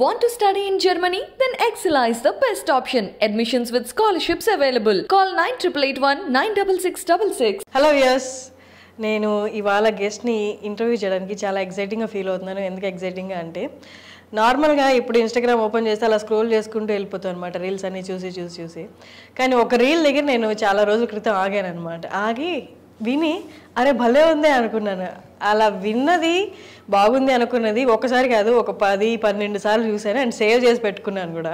Want to study in Germany? Then Excella is the best option. Admissions with scholarships available. Call 9881 96666. Hello yes నేను ఇవాళ గెస్ట్ని interview చేయడానికి చాలా ఎక్సైటింగ్గా feel అవుతున్నాను. ఎందుకు ఎక్సైటింగ్గా అంటే నార్మల్గా ఇప్పుడు ఇన్స్టాగ్రామ్ ఓపెన్ చేస్తే అలా స్క్రోల్ చేసుకుంటూ వెళ్ళిపోతాను అనమాట, రీల్స్ అన్నీ చూసి. కానీ ఒక రీల్ దగ్గర నేను చాలా రోజుల క్రితం ఆగాను అనమాట. ఆగి విని అరే భలే ఉంది అనుకున్నాను. అలా విన్నది బాగుంది అనుకున్నది ఒకసారి కాదు, ఒక 10-12 సార్లు చూశాను అండ్ సేవ్ చేసి పెట్టుకున్నాను కూడా.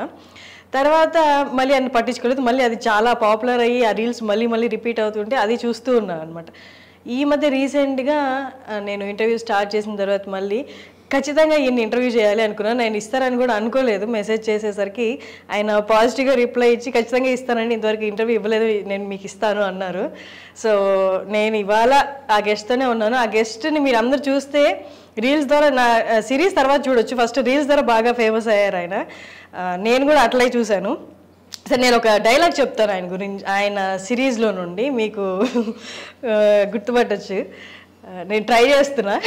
తర్వాత మళ్ళీ అన్ని పట్టించుకోలేదు. మళ్ళీ అది చాలా పాపులర్ అయ్యి ఆ రీల్స్ మళ్ళీ రిపీట్ అవుతుంటే అది చూస్తూ ఉన్నాను అనమాట. ఈ మధ్య రీసెంట్గా నేను ఇంటర్వ్యూ స్టార్ట్ చేసిన తర్వాత మళ్ళీ ఖచ్చితంగా ఈయన్ని ఇంటర్వ్యూ చేయాలి అనుకున్నాను. నేను ఇస్తారని కూడా అనుకోలేదు. మెసేజ్ చేసేసరికి ఆయన పాజిటివ్గా రిప్లై ఇచ్చి ఖచ్చితంగా ఇస్తానండి, ఇంతవరకు ఇంటర్వ్యూ ఇవ్వలేదు, నేను మీకు ఇస్తాను అన్నారు. సో నేను ఇవాళ ఆ గెస్ట్తోనే ఉన్నాను. ఆ గెస్ట్ని మీరు అందరూ చూస్తే రీల్స్ ద్వారా, నా సిరీస్ తర్వాత చూడొచ్చు, ఫస్ట్ రీల్స్ ద్వారా బాగా ఫేమస్ అయ్యారు ఆయన. నేను కూడా అట్లే చూశాను. సరే నేను ఒక డైలాగ్ చెప్తాను ఆయన గురించి, ఆయన సిరీస్లో నుండి మీకు గుర్తుపట్టచ్చు. నేను ట్రై చేస్తున్నా.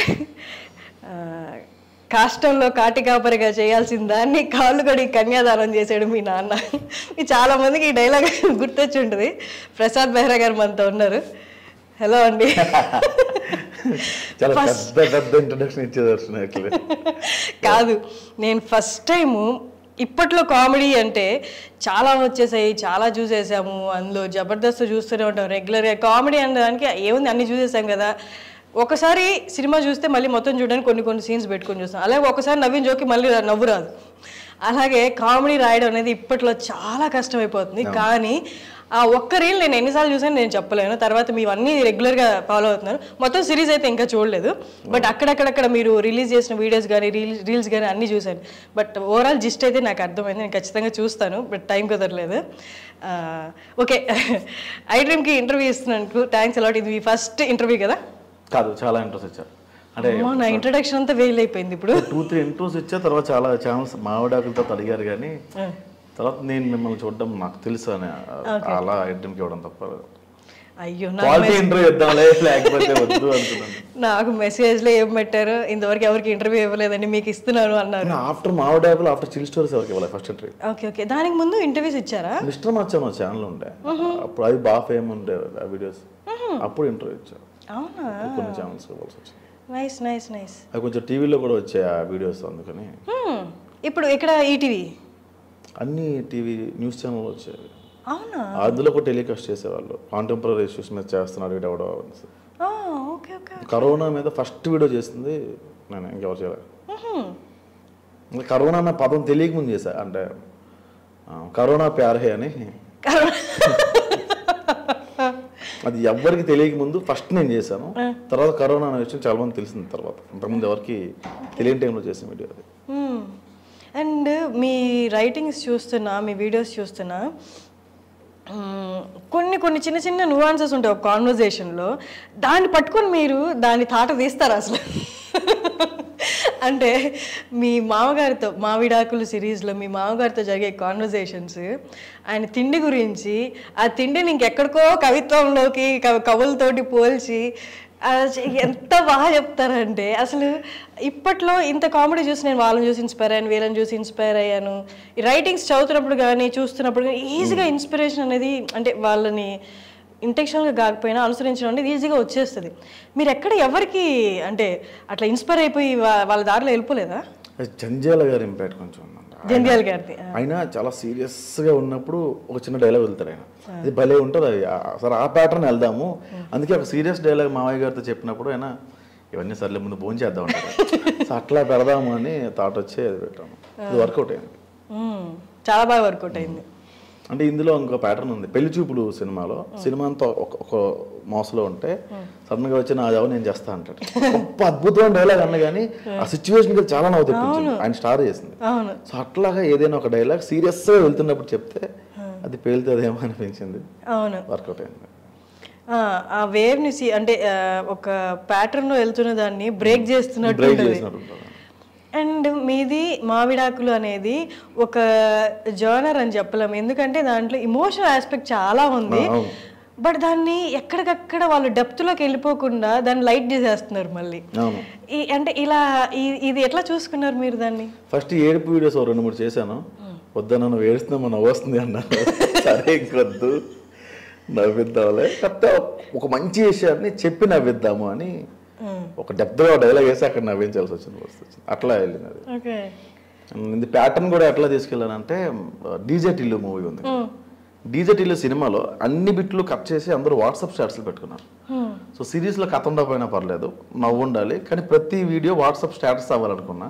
కాష్టంలో కాటికాపరిగా చేయాల్సిన దాన్ని కాళ్ళు కడిగి కన్యాదానం చేశాడు మీ నాన్న. చాలా మందికి ఈ డైలాగ్ గుర్తొచ్చి ఉంటుంది. ప్రసాద్ బెహ్రా గారు మనతో ఉన్నారు. హలో అండి. కాదు, నేను ఫస్ట్ టైము ఇప్పట్లో కామెడీ అంటే చాలా వచ్చేసాయి, చాలా చూసేసాము. అందులో జబర్దస్త్ చూస్తూనే ఉంటాం రెగ్యులర్గా. కామెడీ అనడానికి ఏముంది, అన్నీ చూసేసాం కదా. ఒకసారి సినిమా చూస్తే మళ్ళీ మొత్తం చూడడానికి కొన్ని సీన్స్ పెట్టుకొని చూస్తాం. అలాగే ఒకసారి నవ్విన జోకి మళ్ళీ నవ్వు రాదు. అలాగే కామెడీ రాయడం అనేది ఇప్పట్లో చాలా కష్టమైపోతుంది. కానీ ఆ ఒక్క రీల్ నేను ఎన్నిసార్లు చూసాను నేను చెప్పలేను. తర్వాత మీరు అన్నీ రెగ్యులర్గా ఫాలో అవుతున్నారు. మొత్తం సిరీస్ అయితే ఇంకా చూడలేదు, బట్ అక్కడక్కడ మీరు రిలీజ్ చేసిన వీడియోస్ కానీ రీల్స్ కానీ అన్నీ చూశాను. బట్ ఓవరాల్ జిస్ట్ అయితే నాకు అర్థమైంది. నేను ఖచ్చితంగా చూస్తాను, బట్ టైం కుదరలేదు. ఓకే, ఐ డ్రీమ్కి ఇంటర్వ్యూ ఇస్తున్నాను. Thanks a lot. ఇది మీ ఫస్ట్ ఇంటర్వ్యూ కదా? కాదు, చాలా ఇంట్రెస్ట్ ఇచ్చారు. అంటే నా ఇంట్రొడక్షన్ అంతా వేల్ అయిపోయింది. ఇప్పుడు 2-3 ఇంట్రెస్ట్ ఇచ్చా. తర్వాత చాలా ఛానల్స్ మావిడాకులతో అడిగారు, కానీ తర్వాత నేను మిమ్మల్ని చూడడం నాకు తెలుసు అని అలా ఐటమ్కి ఇవ్వడం తప్ప. అయ్యో, ఇంటర్వ్యూ ఇద్దాంలే లేకపోతే వద్దు అనుకున్నాను. నాకు మెసేజ్లో ఏం పెట్టారు, ఇంతవరకు ఎవరికి ఇంటర్వ్యూ ఇవ్వలేదండి, మీకు ఇస్తున్నాను అన్నారు. ఆఫ్టర్ మావిడాకులు, ఆఫ్టర్ చిల్ స్టోరీస్ ఎవరికి ఇవ్వాలి ఫస్ట్ ఇంటర్వ్యూ. ఓకే, దానికి ముందు ఇంటర్వ్యూస్ ఇచ్చారా? మిస్టర్ మచ్చా ఛానల్ ఉండే అప్పుడు, అది బాగా ఫేమ్ ఉండే ఆ వీడియోస్. అప్పుడు ఇంటర్వ్యూ ఇచ్చారు. అవునా? కొన్ని ఛానల్స్ ఇవ్వాల్సి వచ్చింది. నైస్. అది కొంచెం టీవీలో కూడా వచ్చాయి ఆ వీడియోస్, అందుకని. ఇప్పుడు ఇక్కడ ఈటీవీ అన్ని టీవీ న్యూస్ ఛానల్ వచ్చాయి. అవునా? అందులో కూడా టెలికాస్ట్ చేసేవాళ్ళు. కాంటెంపరీ ఇష్యూస్ మీద చేస్తున్నాడు వీడెవడో. కరోనా మీద ఫస్ట్ వీడియో చేసింది నేను, ఇంకెవరు చేయలేదు. కరోనా అన్న పదం తెలియకముందు చేశా. అంటే కరోనా ప్యారే అని, అది ఎవరికి తెలియక ముందు ఫస్ట్ నేను చేశాను. తర్వాత కరోనా అనే విషయం చాలా మంది తెలిసింది. తర్వాత అంతకుముందు ఎవరికి తెలియని టైంలో చేసిన వీడియో అది. అండ్ మీ రైటింగ్స్ చూస్తున్నా, మీ వీడియోస్ చూస్తున్నా, కొన్ని చిన్న నువాన్సెస్ ఉంటాయి ఒక కాన్వర్జేషన్లో. దాన్ని పట్టుకొని మీరు దాన్ని తాట తీస్తారు అసలు. అంటే మీ మామగారితో, మావిడాకులు సిరీస్లో మీ మామగారితో జరిగే కాన్వర్జేషన్స్, ఆయన తిండి గురించి, ఆ తిండిని ఇంకెక్కడికో కవిత్వంలోకి కవులతోటి పోల్చి ఎంత బాగా చెప్తారంటే, అసలు ఇప్పట్లో ఇంత కామెడీ చూసి నేను వాళ్ళని చూసి ఇన్స్పైర్ అయ్యాను, వీళ్ళని చూసి ఇన్స్పైర్ అయ్యాను. ఈ రైటింగ్స్ చదువుతున్నప్పుడు కానీ చూస్తున్నప్పుడు కానీ ఈజీగా ఇన్స్పిరేషన్ అనేది, అంటే వాళ్ళని ఇంటెన్షనల్గా కాకపోయినా అనుసరించడం అనేది ఈజీగా వచ్చేస్తుంది. మీరు ఎక్కడ ఎవరికి అంటే అట్లా ఇన్స్పైర్ అయిపోయి వాళ్ళ దారిలో వెళ్ళిపోలేదా? జంధ్యాల గారి ఇంపాక్ట్ కొంచెం ఉందంట. జంధ్యాల గారిది. ఆయన చాలా సీరియస్గా ఉన్నప్పుడు ఒక చిన్న డైలాగ్ వెళ్తారు ఆయన, అది భలే ఉంటుంది. అది సరే ఆ ప్యాటర్న్ వెళ్దాము. అందుకే ఒక సీరియస్ డైలాగ్ మావయ్య గారితో చెప్పినప్పుడు ఆయన ఇవన్నీ సర్లే ముందు భోజనం చేద్దాం అంటారు. సో అట్లా పెడదాము అని థాట్ వచ్చి అది పెట్టాము. ఇది వర్కౌట్ అయింది, చాలా బాగా వర్కౌట్ అయింది. అంటే ఇందులో ఇంకో ప్యాటర్న్ ఉంది. పెళ్లి చూపులు సినిమాలో సినిమా అంతా ఒక మోసలో ఉంటే సడన్ గా వచ్చి నా జాబ్ నేను చేస్తా అంటాడు. గొప్ప అద్భుతమైన డైలాగ్ అన్న కానీ ఆ సిచ్యువేషన్ చాలా నవ్వు తెప్పించింది, ఆయన స్టార్ చేసింది. సో అట్లాగా ఏదైనా ఒక డైలాగ్ సీరియస్ గా వెళ్తున్నప్పుడు చెప్తే అది పేలుతుందేమో అనిపించింది. వర్కౌట్ అయింది. ఆ వేవ్ ని అంటే ఒక ప్యాటర్న్ లో వెళ్తున్న దాన్ని బ్రేక్ చేస్తున్నట్టు. అండ్ మీది మావిడాకులు అనేది ఒక జర్నర్ అని చెప్పలేము, ఎందుకంటే దాంట్లో ఇమోషనల్ ఆస్పెక్ట్ చాలా ఉంది. బట్ దాన్ని ఎక్కడికక్కడ వాళ్ళు డెప్త్లోకి వెళ్ళిపోకుండా దాన్ని లైట్ చేసేస్తున్నారు మళ్ళీ. అంటే ఇలా ఇది ఎట్లా చూసుకున్నారు మీరు దాన్ని? ఫస్ట్ ఏడుపు వీడియోస్ 2-3 చేశాను. వద్దా నన్ను ఏడుస్తున్నామో నవ్వు వస్తుంది అన్నాను. సరే ఇంకొద్దు, నవ్విద్దాంలే, కాకపోతే ఒక మంచి విషయాన్ని చెప్పి నవ్విద్దాము అని ఒక డెప్త్గా డైలాగ్ వేసి అక్కడ నవ్వించాల్సి వచ్చింది. అట్లా వెళ్ళింది అది. ఇది ప్యాటర్న్ కూడా ఎట్లా తీసుకెళ్ళానంటే, డీజే టిల్లు మూవీ ఉంది. డీజే టిల్లు సినిమాలో అన్ని బిట్లు కట్ చేసి అందరూ వాట్సాప్ స్టాటస్లు పెట్టుకున్నారు. సో సిరీస్లో కథ ఉండకపోయినా పర్లేదు, నవ్వు ఉండాలి, కానీ ప్రతి వీడియో వాట్సాప్ స్టాటస్ అవ్వాలనుకున్నా.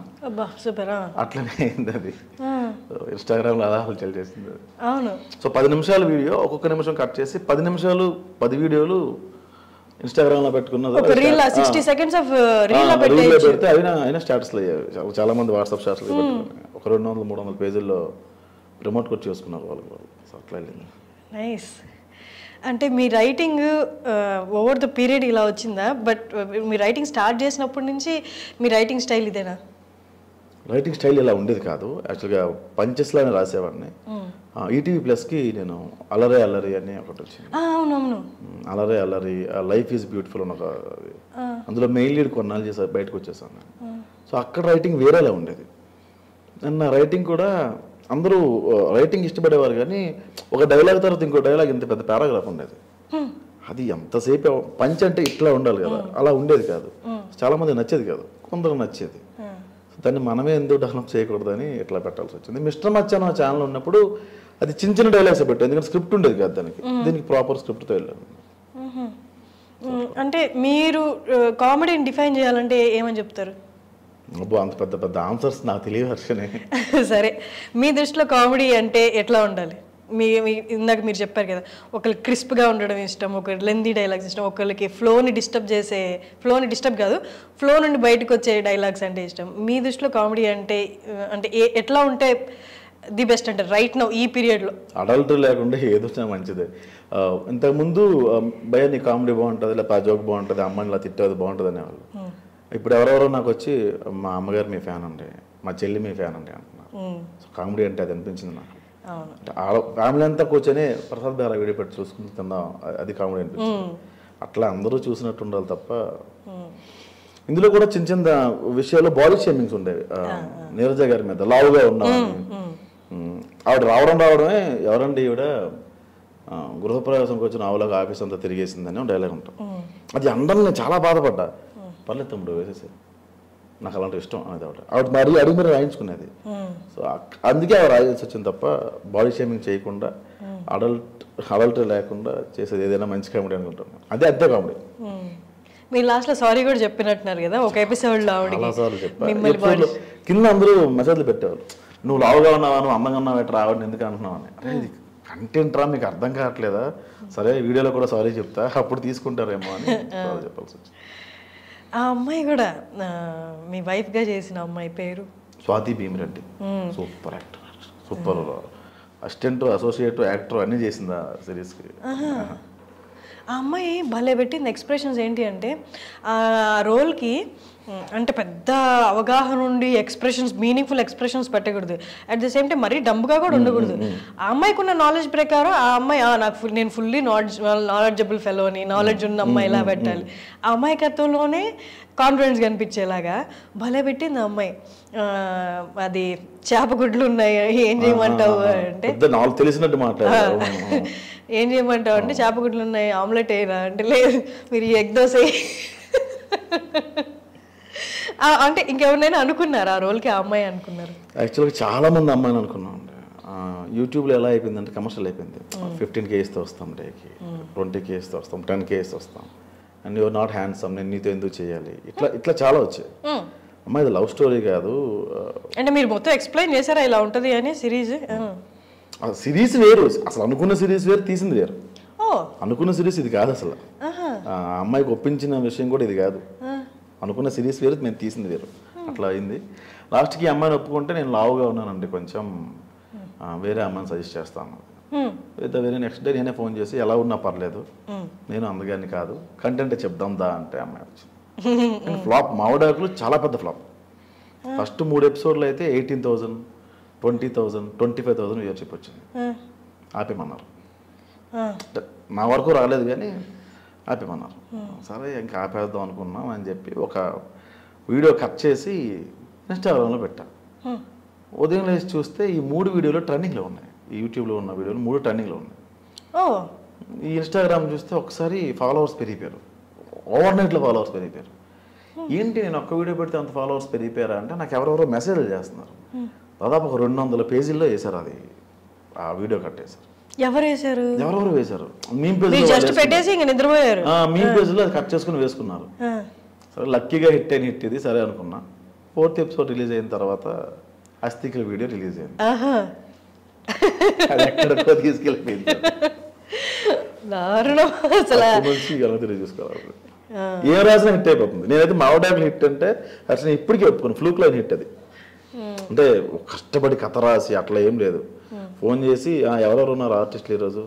అట్లనే అయింది అది. ఇన్స్టాగ్రామ్లో అలా హల్చల్ చేసింది అది. సో 10 నిమిషాల వీడియో ఒక్కొక్క నిమిషం కట్ చేసి 10 నిమిషాలు 10 వీడియోలు ఇన్స్టాగ్రామ్ లో పెట్టుకున్నది. పెడితే అయినా స్టాటస్లు అయ్యాయి. చాలా మంది వాట్సాప్ స్టాటస్లు పెట్టుకున్నారు. ఒక 200-300 పేజీల్లో ప్రమోట్ కూడా చేసుకున్నారు వాళ్ళు. అట్లా వెళ్ళింది. నైస్. అంటే మీ రైటింగ్ ఓవర్ ద పీరియడ్ ఇలా వచ్చిందా? బట్ మీ రైటింగ్ స్టార్ట్ చేసినప్పటి నుంచి మీ రైటింగ్ స్టైల్ ఇదేనా? రైటింగ్ స్టైల్ ఇలా ఉండేది కాదు. యాక్చువల్గా పంచెస్లానే రాసేవాడిని. ఈటీవీ ప్లస్కి నేను అలరే అల్లరి అని ఒకటి వచ్చింది. అవునవును, అలరే అల్లరి, లైఫ్ ఈజ్ బ్యూటిఫుల్ అని ఒక, అందులో మెయిన్ లీడ్ కొన్నాళ్ళు చేసి బయటకు వచ్చేసాను. సో అక్కడ రైటింగ్ వేరేలా ఉండేది. నా రైటింగ్ కూడా అందరూ రైటింగ్ ఇష్టపడేవారు, కానీ ఒక డైలాగ్ తర్వాత ఇంకో డైలాగ్ ఇంత పెద్ద పారాగ్రాఫ్ ఉండేది. అది ఎంతసేపు పంచ్ అంటే ఇట్లా ఉండాలి కదా, అలా ఉండేది కాదు. చాలా మంది నచ్చేది కాదు, కొందరు నచ్చేది. దాన్ని మనమే ఎందుకు డెవలప్ చేయకూడదని ఇట్లా పెట్టాల్సి వచ్చింది. మిస్టర్ మచ్చాన్ ఛానల్ ఉన్నప్పుడు అది చిన్న చిన్న డైలాగ్స్ పెట్టాను, ఎందుకంటే స్క్రిప్ట్ ఉండేది కాదు దానికి. దీనికి ప్రాపర్ స్క్రిప్ట్తో వెళ్ళాను. అంటే మీరు కామెడీని డిఫైన్ చేయాలంటే ఏమని చెప్తారు? అబ్బో, అంత పెద్ద పెద్ద ఆన్సర్స్ నాకు తెలియవచ్చనే. సరే, మీ దృష్టిలో కామెడీ అంటే ఎట్లా ఉండాలి? ఇందాక మీరు చెప్పారు కదా, ఒకరికి క్రిస్ప్గా ఉండడం ఇష్టం, ఒకరికి లెందీ డైలాగ్స్ ఇష్టం, ఒకరికి ఫ్లోని డిస్టర్బ్ కాదు, ఫ్లో నుండి బయటకు వచ్చే డైలాగ్స్ అంటే ఇష్టం. మీ దృష్టిలో కామెడీ అంటే అంటే ఎట్లా ఉంటే ది బెస్ట్ అంటే రైట్ నౌ ఈ పీరియడ్లో? అడల్ట్ లేకుండా ఏదో మంచిదే. ఇంతకుముందు భయ నీ కామెడీ బాగుంటుంది, లేకపోతే ఆ జోక్ బాగుంటుంది, అమ్మని ఇలా తిట్టేది బాగుంటుంది అనేవాళ్ళు. ఇప్పుడు ఎవరెవరో నాకు వచ్చి మా అమ్మగారు మీ ఫ్యాన్ అండి, మా చెల్లి మీ ఫ్యాన్ అండి అంటున్నారు. సో కామెడీ అంటే అది అనిపించింది నాకు. ఫ్యామిలీ అంతా కూర్చొని ప్రసాద్ గారు వీడియో పెట్టి చూసుకుంటున్నాం, అది కామెడీ అనిపించింది. అట్లా అందరూ చూసినట్టు ఉండాలి తప్ప. ఇందులో కూడా చిన్న చిన్న విషయాల్లో బాడీ షేమింగ్స్ ఉండేవి. నీరజ గారి మీద లావుగా ఉన్నామని, ఆవిడ రావడమే ఎవరండి ఈవిడ గృహప్రవేశంకి వచ్చిన ఆవులాగా ఆఫీస్ అంతా తిరిగేసిందని డైలాగ్ ఉంటాం. అది అందరిని చాలా బాధపడ్డా. పర్లేదు తమ్ముడు వేసేసి, నాకు అలాంటి ఇష్టం అనేది ఆవిడ మరీ అడిగి మీరు రాయించుకునేది. సో అందుకే ఆవిడ రాయాల్సి వచ్చింది తప్ప బాడీ షేమింగ్ చేయకుండా, అడల్ట్ లేకుండా చేసేది ఏదైనా మంచి కామెడీ అనుకుంటాను. అదే కామెడీ. మీరు లాస్ట్లో సారీ కూడా చెప్పినట్టున్నారు కదా ఒక ఎపిసోడ్లో. చాలాసార్లు చెప్పాను. కింద అందరూ మెసేజ్లు పెట్టేవాళ్ళు, నువ్వు లావుగా ఉన్నావా, నువ్వు అందంగా ఉన్నావు, ఎట్లా ఆవిడని ఎందుకు అంటున్నావు అని. అరే ఇది కంటెంట్ రా, మీకు అర్థం కావట్లేదా? సరే వీడియోలో కూడా సారీ చెప్తా, అప్పుడు తీసుకుంటారేమో అని చెప్పాల్సి వచ్చింది. ఆ అమ్మాయి కూడా మీ వైఫ్గా చేసిన అమ్మాయి పేరు Swathi Bhimireddy. Super actor, super assistant, associate, actor అన్నీ చేసింది ఆ సిరీస్కి. ఆ అమ్మాయి భలే పెట్టింది ఎక్స్ప్రెషన్స్. ఏంటి అంటే ఆ రోల్కి అంటే పెద్ద అవగాహన ఉండి ఎక్స్ప్రెషన్స్, మీనింగ్ఫుల్ ఎక్స్ప్రెషన్స్ పెట్టకూడదు, అట్ ద సేమ్ టైం మరీ డంబుగా కూడా ఉండకూడదు. ఆ అమ్మాయికి ఉన్న నాలెడ్జ్ ప్రకారం ఆ అమ్మాయి నేను ఫుల్లీ నాలెడ్జబుల్ ఫెలో అని, నాలెడ్జ్ ఉన్న అమ్మాయి ఇలా పెట్టాలి. ఆ అమాయకత్వంలోనే కాన్ఫిడెన్స్ కనిపించేలాగా భలే పెట్టింది ఆ అమ్మాయి. అది చేపగుడ్లు ఉన్నాయి, ఏం చేయమంటావు అంటే తెలిసినట్టు మాట్లాడారు. ఏం చేయమంటావు అంటే చేపగుడ్లు ఉన్నాయి, ఆమ్లెట్ వేయరా అంటే లేదు మీరు ఎగ్ దోశ. అంటే ఇంకెవరినైనా అనుకున్నారు ఆ రోల్కి? ఆ అమ్మాయి అనుకున్నారు? యాక్చువల్గా చాలా మంది అమ్మాయిని అనుకున్నాం. యూట్యూబ్లో ఎలా అయిపోయిందంటే కమర్షియల్ అయిపోయింది. 15K ఇస్తే వస్తాం డేకి, 20K ఇస్తే వస్తాం, 10K ఇస్తే వస్తాం, అండ్ యువర్ నాట్ హ్యాండ్సమ్, నేను నీతో ఎందుకు చేయాలి, ఇట్లా చాలా వచ్చాయి. అమ్మాయి లవ్ స్టోరీ కాదు. అంటే మీరు మొత్తం ఎక్స్ప్లెయిన్ చేశారా ఇలా ఉంటుంది అని? సిరీస్ వేరు, అసలు అనుకున్న సిరీస్ వేరు, తీసింది వేరు. అనుకున్న సిరీస్ ఇది కాదు అసలు. అమ్మాయికి ఒప్పించిన విషయం కూడా ఇది కాదు. అనుకున్న సిరీస్ వేరు, మేము తీసింది వేరు. అట్లా అయింది. లాస్ట్కి అమ్మాయిని ఒప్పుకుంటే నేను లావుగా ఉన్నానండి కొంచెం, వేరే అమ్మాయిని సజెస్ట్ చేస్తాను. అయితే వేరే నెక్స్ట్ డే నేనే ఫోన్ చేసి ఎలా ఉన్నా పర్లేదు, నేను అందగాని కాదు, కంటెంట్ చెప్దాం దా అంటే అమ్మాయి వచ్చింది. ఫ్లాప్, మావిడాకులు చాలా పెద్ద ఫ్లాప్. ఫస్ట్ 3 ఎపిసోడ్లు అయితే 18,000, 20,000, 25,000 వ్యూవర్షిప్ వచ్చింది. ఆపేమన్నారు. నా వరకు రాలేదు కానీ ఆపేమన్నారు. సరే ఇంకా ఆపేద్దాం అనుకున్నాం అని చెప్పి ఒక వీడియో కట్ చేసి ఇన్స్టాగ్రామ్లో పెట్టా. ఉదయం లేచి చూస్తే ఈ 3 వీడియోలు ట్రెండింగ్లో ఉన్నాయి. ఈ యూట్యూబ్లో ఉన్న వీడియోలు 3 ట్రెండింగ్లో ఉన్నాయి. ఈ ఇన్స్టాగ్రామ్ చూస్తే ఒకసారి ఫాలోవర్స్ పెరిగిపోయారు, ఓవర్ నైట్లో ఫాలోవర్స్ పెరిగిపోయారు. ఏంటి నేను ఒక్క వీడియో పెడితే అంత ఫాలోవర్స్ పెరిగిపోయారా అంటే నాకు ఎవరెవరో మెసేజ్లు చేస్తున్నారు. దాదాపు ఒక 200 పేజీల్లో వేశారు అది, ఆ వీడియో కట్టేశారు. ఎవరెవరు వేశారు, మీమ్ పేజ్ మీమ్ పేజ్లో అది కట్ చేసుకుని వేసుకున్నారు. సరే లక్కీగా హిట్ ఇది సరే అనుకున్నా. 4th ఎపిసోడ్ రిలీజ్ అయిన తర్వాత అస్థికల వీడియో రిలీజ్ అయింది. అది ఎక్కడికో తీసుకెళ్ళిపోయింది. తెలియజేసుకోవాలి ఏం రాసినా హిట్ అయిపోతుంది. నేనైతే మావడాకులు హిట్ అంటే అసలు ఇప్పటికీ ఒప్పుకోను, ఫ్లూక్ లైన్ హిట్ అది. అంటే కష్టపడి కథ రాసి అట్లా ఏం లేదు. ఫోన్ చేసి ఎవరెవరు ఉన్నారు ఆర్టిస్టులు ఈరోజు,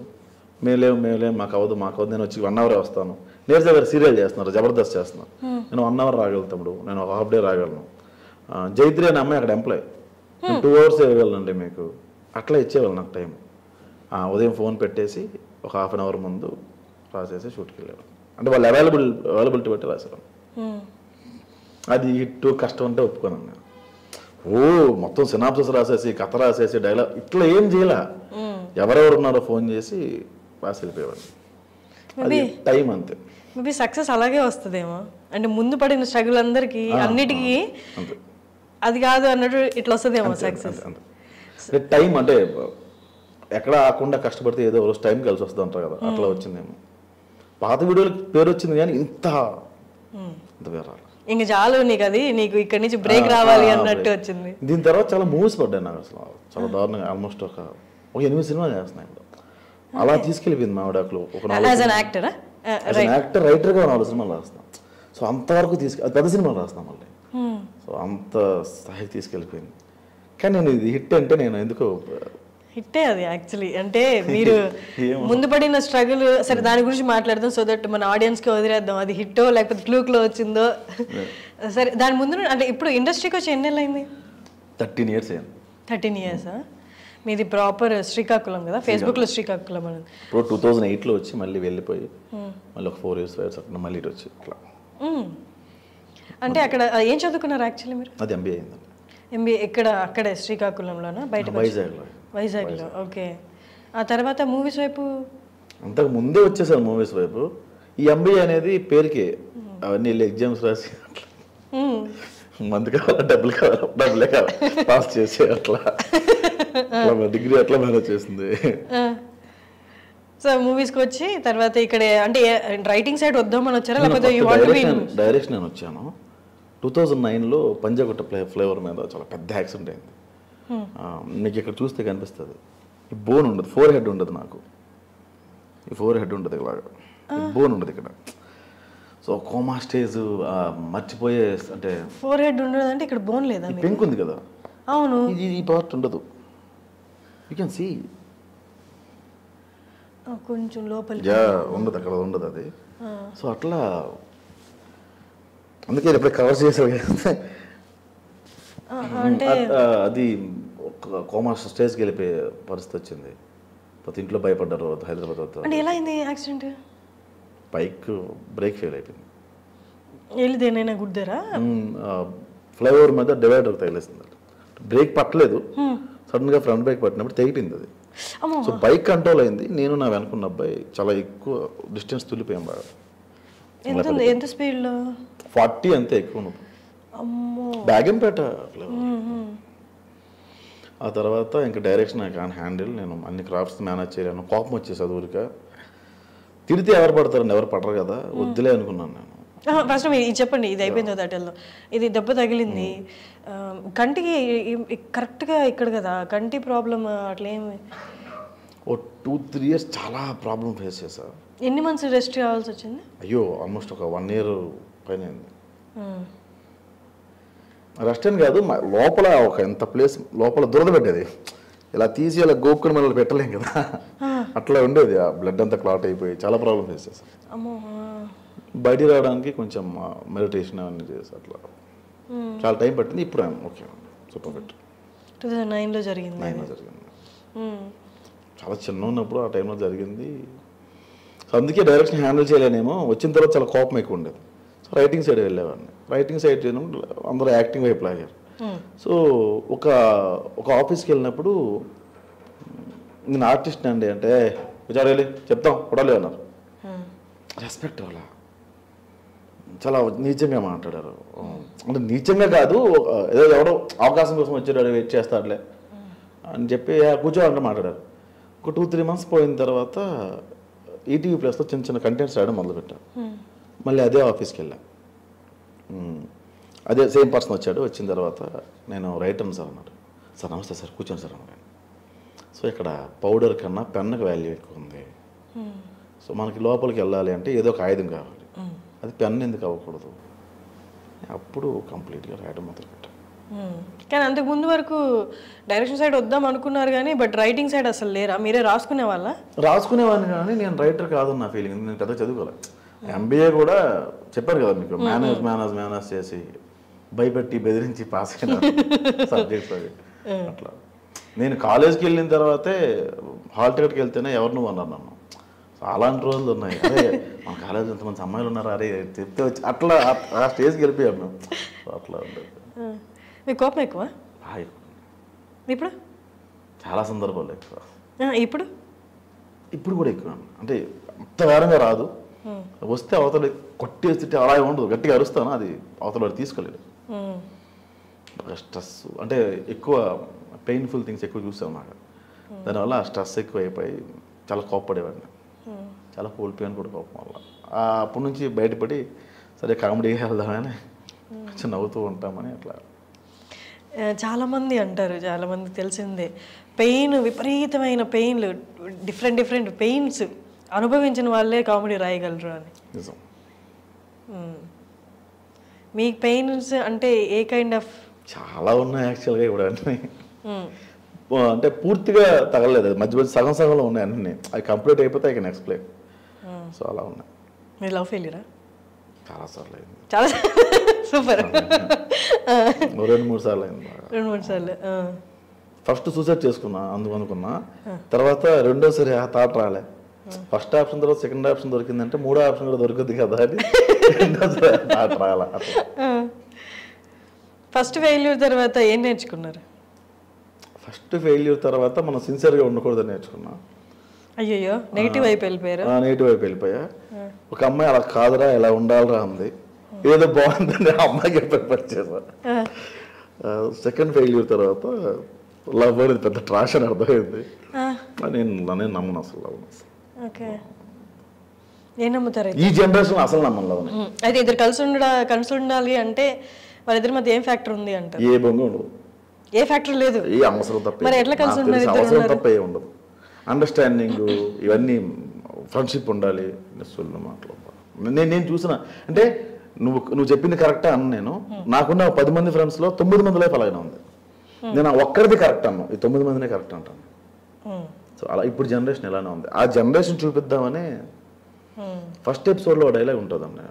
మేమేం మాకు అవ్వదు నేను వచ్చి 1 hour వస్తాను. నేర్చే గారు సీరియల్ చేస్తున్నారు, జబర్దస్త్ చేస్తున్నారు, నేను 1 hour రాగలుగుతాడు, నేను ఒక హాఫ్ డే రాగలను. జైత్రి అనే అమ్మాయి అక్కడ ఎంప్లాయ్, నేను 2 hours ఇవ్వగలనండి మీకు, అట్లా ఇచ్చేవాళ్ళు నాకు టైం. ఉదయం ఫోన్ పెట్టేసి ఒక ½ an hour ముందు రాసేసి షూట్కి వెళ్ళారు. అంటే వాళ్ళు అవైలబిలిటీ బట్టి రాశారు. అది హిట్ కష్టం అంటే ఒప్పుకోను నేను. మొత్తం సినాప్సిస్ రాసేసి కథ రాసేసి డైలాగ్ ఇట్లా ఏం చేయలే. ఎవరెవరు ఉన్నారో ఫోన్ చేసి రాసి వెళ్ళిపోయేవాడు. అది టైం అంతే. మేబీ సక్సెస్ అలాగే వస్తుందేమో, అంటే ముందు పడిన స్ట్రగుల్ అందరికి అన్నిటికీ అది కాదు అన్నట్టు ఇట్లా వస్తుందేమో సక్సెస్. టైం అంటే ఎక్కడ ఆకుండా కష్టపడితే ఏదో రోజు టైం కలిసి వస్తుంది అంటారు కదా, అట్లా వచ్చిందేమో. పాత వీడియోలకి పేరు వచ్చింది కానీ ఇంత వేరే ఇంకా చాలు నీకు, అది నీకు ఇక్కడి నుంచి బ్రేక్ రావాలి అన్నట్టు వచ్చింది. దీని తర్వాత చాలా మూవీస్ పడ్డాయి నాకు, అసలు చాలా దారుణంగా. ఆల్మోస్ట్ ఒక 8 సినిమాలు చేస్తున్నాయి. అలా తీసుకెళ్ళిపోయింది మావిడాకులు. ఒక యాక్టర్ రైటర్గా 4 సినిమాలు రాస్తాం. సో అంతవరకు పెద్ద సినిమాలు రాస్తాం మళ్ళీ. సో అంత స్థాయికి తీసుకెళ్ళిపోయింది. కానీ నేను ఇది హిట్ అంటే నేను ఎందుకో హిట్టే అది యాక్చువల్లీ. అంటే మీరు ముందు పడిన స్ట్రగుల్ సరే దాని గురించి మాట్లాడదాం, సో దట్ మన ఆడియన్స్కి వదిలేద్దాం అది హిట్టో లేకపోతే ఫ్లూక్లో వచ్చిందో. సరే దాని ముందు అంటే ఇప్పుడు ఇండస్ట్రీకి వచ్చి ఎన్ని నెలలు అయింది? 13 years అయింది. 13 years. మీది ప్రాపర్ శ్రీకాకుళం కదా, ఫేస్బుక్లో శ్రీకాకుళం అని. ఇప్పుడు 2008లో వచ్చి మళ్ళీ వెళ్ళిపోయి మళ్ళీ ఒక 4 years అట్లా మళ్ళీ ఇటు వచ్చి ఇట్లా. అంటే అక్కడ ఏం చదువుకున్నారు యాక్చువల్లీ మీరు? అది ఎంబీఏ అయిందండి. ఎంబీఏ అక్కడే శ్రీకాకుళంలోనా బయట? వైజాగ్లో. ఓకే. ఆ తర్వాత మూవీస్ వైపు అంతకు ముందే వచ్చేసాను మూవీస్ వైపు. ఈ ఎంబీఏ అనేది పేరుకే, అవన్నీ వెళ్ళి ఎగ్జామ్స్ రాసి మందు కావాలా డబ్బులే కావాలి పాస్ చేసి అట్లా డిగ్రీ అట్లా మేనేజ్ చేసింది. సో మూవీస్కి వచ్చి తర్వాత ఇక్కడ అంటే రైటింగ్ సైడ్ వద్దామని వచ్చారా లేకపోతే డైరెక్షన్ అని వచ్చాను. 2009లో పంజాగుట్ట ఫ్లేవర్ మీద చాలా పెద్ద యాక్సిడెంట్ అయింది. మీకు ఇక్కడ చూస్తే కనిపిస్తుంది, ఈ బోన్ ఉండదు, 4 head ఉండదు నాకు, ఈ 4 head ఉండదు ఇలాగా, బోన్ ఉండదు ఇక్కడ. సో కోమా స్టేజ్ మర్చిపోయే, అంటే 4 head ఉండదు అంటే ఇక్కడ బోన్ లేదా? పెంక్ ఉంది కదా, అవును, ఈ పార్ట్ ఉండదు. యూ కెన్ సీ కొంచెం లోపల ఉండదు, అక్కడ ఉండదు అది. సో అట్లా అందుకే ఇప్పుడు కవర్ చేసారు కదా. అది కోమా స్టేజ్కి వెళ్ళిపోయే పరిస్థితి వచ్చింది. ప్రతి ఇంట్లో భయపడ్డారు హైదరాబాద్ వద్ద. అంటే ఎలా అయింది యాక్సిడెంట్? బైక్ బ్రేక్ ఫెయిల్ అయిపోయింది. వెళ్ళిదేనైనా గుద్దారా? ఫ్లైఓవర్ మీద డివైడర్ తగిలేసింది. బ్రేక్ పట్టలేదు, సడన్గా ఫ్రంట్ బ్రేక్ పట్టినప్పుడు తెగిపోయింది అది. సో బైక్ కంట్రోల్ అయింది, నేను నా వెనుకున్న అబ్బాయి చాలా ఎక్కువ డిస్టెన్స్ తుల్లిపోయాం బాగా. ఎంత స్పీడ్లో? 40 అంతే, ఎక్కువ. బ్యాగంపేట. ఆ తర్వాత ఇంకా డైరెక్షన్ ఐ కాన్ హ్యాండిల్, నేను అన్ని క్రాఫ్ట్స్ మేనేజ్ చేయలేను. కోపం వచ్చేసి ఊరిక తిరిగితే ఎవరు పడతారండి, ఎవరు పడరు కదా, వద్దులే అనుకున్నాను నేను. ఫస్ట్ ఇది చెప్పండి, ఇది అయిపోయింది దాటల్లో, ఇది దెబ్బ తగిలింది కంటికి కరెక్ట్గా ఇక్కడ కదా, కంటి ప్రాబ్లం అట్లా ఏమి? ఓ 2-3 years చాలా ప్రాబ్లం ఫేస్ చేశా. ఎన్ని మంత్స్ రెస్ట్ కావాల్సి వచ్చింది? అయ్యో ఆల్మోస్ట్ ఒక 1 year పైన అయింది. రెస్ట్ అని కాదు, లోపల ఒక ఎంత ప్లేస్ లోపల దురద పెట్టేది, ఇలా తీసి అలా గోక్కుని మనల్ని పెట్టలేం కదా, అట్లా ఉండేది. ఆ బ్లడ్ అంతా క్లాట్ అయిపోయి చాలా ప్రాబ్లం ఫేస్ చేశాను. బయటికి రావడానికి కొంచెం మెడిటేషన్ అవన్నీ చేసి అట్లా చాలా టైం పట్టింది. ఇప్పుడు ఓకే, సూపర్ ఫిట్. 2009లో జరిగింది. చాలా చిన్న ఉన్నప్పుడు ఆ టైంలో జరిగింది. సో అందుకే డైరెక్షన్ హ్యాండిల్ చేయలేనేమో, వచ్చిన తర్వాత చాలా కోపం ఎక్కువ ఉండేది. సో రైటింగ్ సైడ్ వెళ్ళేవాడిని. రైటింగ్ సైడ్ చేయడం అందరూ యాక్టింగ్ వైపు లాగారు. సో ఒక ఆఫీస్కి వెళ్ళినప్పుడు నేను ఆర్టిస్ట్ అండి అంటే విచారాలి చెప్తాం కొడాలి అన్నారు. రెస్పెక్ట్ అలా చాలా నీచంగా మాట్లాడారు. అంటే నీచంగా కాదు, ఏదో ఎవడో అవకాశం కోసం వచ్చాడు వెయిట్ చేస్తాడులే అని చెప్పి కూర్చోవాలంటే మాట్లాడారు. ఒక 2-3 months పోయిన తర్వాత ఈటీవీ ప్లస్లో చిన్న చిన్న కంటెంట్స్ రాయడం మొదలుపెట్టాను. మళ్ళీ అదే ఆఫీస్కి వెళ్ళా. అదే సేమ్ పర్సన్ వచ్చాడు. వచ్చిన తర్వాత నేను రైటర్ని సార్ అన్నాడు. సార్ నమస్తే సార్, కూర్చోండి సార్ అన్నాడు. సో ఇక్కడ పౌడర్ కన్నా పెన్నుకి వాల్యూ ఎక్కువ ఉంది. సో మనకి లోపలికి వెళ్ళాలి అంటే ఏదో ఒక ఆయుధం కావాలి, అది పెన్ను ఎందుకు అవ్వకూడదు. అప్పుడు కంప్లీట్గా రాయడం మొదలుపెట్టాను. కానీ అంతకు ముందు వరకు డైరెక్షన్ సైడ్ వద్దాం అనుకున్నారు కానీ బట్ రైటింగ్ సైడ్ అసలు లేరా? మీరే రాసుకునే వాళ్ళ? రాసుకునేవాడిని కానీ నేను రైటర్ కాదు నా ఫీలింగ్. నేను పెద్ద చదువుకోలేదు. ఎంబీఏ కూడా చెప్పారు కదా మీకు, మేనేజ్ చేసి భయపెట్టి బెదిరించి పాస్ అయిన సబ్జెక్ట్స్ అవి. అట్లా నేను కాలేజ్కి వెళ్ళిన తర్వాతే హాల్ టికెట్కి వెళ్తేనే ఎవరు నువ్వు అన్నారు నన్ను. అలాంటి రోజులు ఉన్నాయి. అదే మన కాలేజ్ ఎంతమంది అమ్మాయిలు ఉన్నారు, అరే చెప్తే వచ్చి అట్లా ఆ స్టేజ్కి వెళ్ళిపోయాను మేము. అట్లా ఉండేది. మీకు కోపం ఎక్కువ? ఇప్పుడు చాలా సందర్భాలు ఎక్కువ. ఇప్పుడు కూడా ఎక్కువ. అంటే అంత వేరంగా రాదు. వస్తే అవతల కొట్టేస్తుంటే అలా ఉండదు, గట్టిగా అరుస్తాను, అది అవతల తీసుకోలేడు. స్ట్రెస్ అంటే ఎక్కువ పెయిన్ఫుల్ థింగ్స్ ఎక్కువ చూసాం నాకు. దానివల్ల ఆ స్ట్రెస్ ఎక్కువ అయిపోయి చాలా కోప్పడేవాడిని. చాలా కోల్పోయాను కూడా కోపం వల్ల. అప్పటి నుంచి బయటపడి సరే కామెడీగా వెళ్దామని కొంచెం నవ్వుతూ ఉంటామని అట్లా. చాలామంది అంటారు, చాలామందికి తెలిసిందే, విపరీతమైన పెయిన్లు, డిఫరెంట్ పెయిన్స్ అనుభవించిన వాళ్ళే కామెడీ రాయగలరు అని. నిజం. మీకు పెయిన్స్ అంటే ఏ కైండ్ ఆఫ్? చాలా ఉన్నాయి యాక్చువల్గా ఇప్పుడు అన్నీ. అంటే పూర్తిగా తగలలేదు, మధ్య సగం సగంలో ఉన్నాయి అన్నీ. అది కంప్లీట్ అయిపోతే ఐ కెన్ ఎక్స్ప్లెయిన్. సో అలా ఉన్నాయి. మీరు లవ్ ఫెయిల్యూరా? చాలాసార్లు అయింది. చాలా సూపర్. 2-3 సార్లు అయింది. 2-3 సార్లు. ఫస్ట్ సూసైడ్ చేసుకున్నా అనుకున్నా. తర్వాత రెండోసారి ఆ థాట్ రాలే. ఫస్ట్ ఆప్షన్ తర్వాత సెకండ్ ఆప్షన్ దొరికిందంటే మూడో ఆప్షన్ కూడా దొరుకుద్ది కదా అని రెండోసారి థాట్ రాలే. ఫస్ట్ ఫెయిల్యూర్ తర్వాత ఏం నేర్చుకున్నారు? ఫస్ట్ ఫెయిల్యూర్ తర్వాత మనం సిన్సియర్గా ఉండకూడదని నేర్చుకున్నా. అయ్యో, నెగిటివ్ వైపు వెళ్ళిపోయారు? నెగిటివ్ వైపు వెళ్ళిపోయా. ఒక అమ్మాయి అలా కాదురా ఇలా ఉండాలిరా అంది, ఏదో బాగుందని ఆ అమ్మాయికి ప్రిపేర్ చేశా. సెకండ్ ఫెయిల్యూర్ తర్వాత లవ్ అనేది పెద్ద ట్రాష్ అని అర్థమైంది. నేను నమ్మను అసలు లవ్. ఏం నమ్ముతారు ఈ జనరేషన్? అసలు నమ్మను లవ్. అయితే ఇద్దరు కలిసి ఉండాలి అంటే వాళ్ళిద్దరి మధ్య ఏం ఫ్యాక్టర్ ఉంది అంటారు? ఏ బొంగ ఉండదు, ఏ ఫ్యాక్టర్ లేదు, ఏ అవసరం తప్ప. మరి ఎట్లా కలిసి ఉండాలి? అవసరం తప్ప ఏ ఉండదు. అండర్స్టాండింగ్ ఇవన్నీ, ఫ్రెండ్షిప్ ఉండాలి. నేను చూసిన అంటే నువ్వు చెప్పింది కరెక్టా అన్న. నేను నాకున్న 10 మంది ఫ్రెండ్స్లో 9 మంది లైఫ్ అలాగే ఉంది. నేను ఒక్కరిది కరెక్ట్ అన్నా, ఈ 9 మందినే కరెక్ట్ అంటాను. సో అలా ఇప్పుడు జనరేషన్ ఎలానే ఉంది. ఆ జనరేషన్ చూపిద్దామని ఫస్ట్ ఎపిసోడ్లో డైలాగ్ ఉంటుందండి.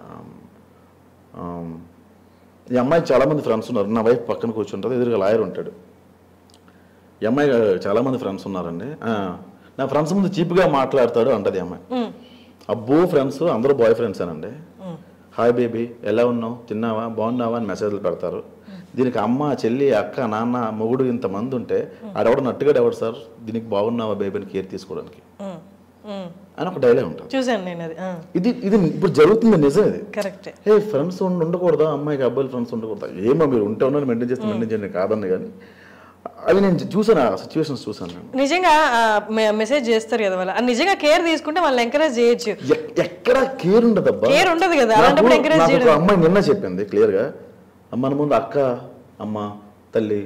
ఈ అమ్మాయి చాలామంది ఫ్రెండ్స్ ఉన్నారు, నా వైఫ్ పక్కన కూర్చుంటుంది, ఎదురుగా లాయర్ ఉంటాడు. ఈ అమ్మాయి చాలామంది ఫ్రెండ్స్ ఉన్నారండి, నా ఫ్రెండ్స్ ముందు చీప్గా మాట్లాడతాడు అంటది అమ్మాయి. అబ్బో ఫ్రెండ్స్ అందరూ బాయ్ ఫ్రెండ్స్ అనండి. హాయ్ బేబీ, ఎలా ఉన్నావు, తిన్నావా, బాగున్నావా అని మెసేజ్లు పెడతారు. దీనికి అమ్మ, చెల్లి, అక్క, నాన్న, మొగుడు ఇంతమంది ఉంటే ఆడెవడ నట్టుగాడు ఎవడు సార్ దీనికి బాగున్నావా బేబీని కేర్ తీసుకోవడానికి అని ఒక డైలాగ్ ఉంటుంది. చూసాను నేను అది. ఇది ఇప్పుడు జరుగుతుంది, నిజం ఇది. కరెక్ట్. ఫ్రెండ్స్ ఉండకూడదా, అమ్మాయికి అబ్బాయిలు ఫ్రెండ్స్ ఉండకూడదా? ఏమో మీరు ఉంటే ఉన్నా మెయింటైన్ చేయండి కాదన్న. కానీ అవి నేను చూసాను, ఆ సిచ్యువేషన్స్ చూసాను. నిజంగా మెసేజ్ చేస్తారు కదా వాళ్ళు, నిజంగా కేర్ తీసుకుంటే వాళ్ళు ఎంకరేజ్ చేయొచ్చు. ఎక్కడ కేర్ ఉండదు అబ్బా, కేర్ ఉండదు కదా. అలాంటప్పుడు అమ్మాయి నిన్న చెప్పింది క్లియర్గా, మన ముందు అక్క, అమ్మ, తల్లి,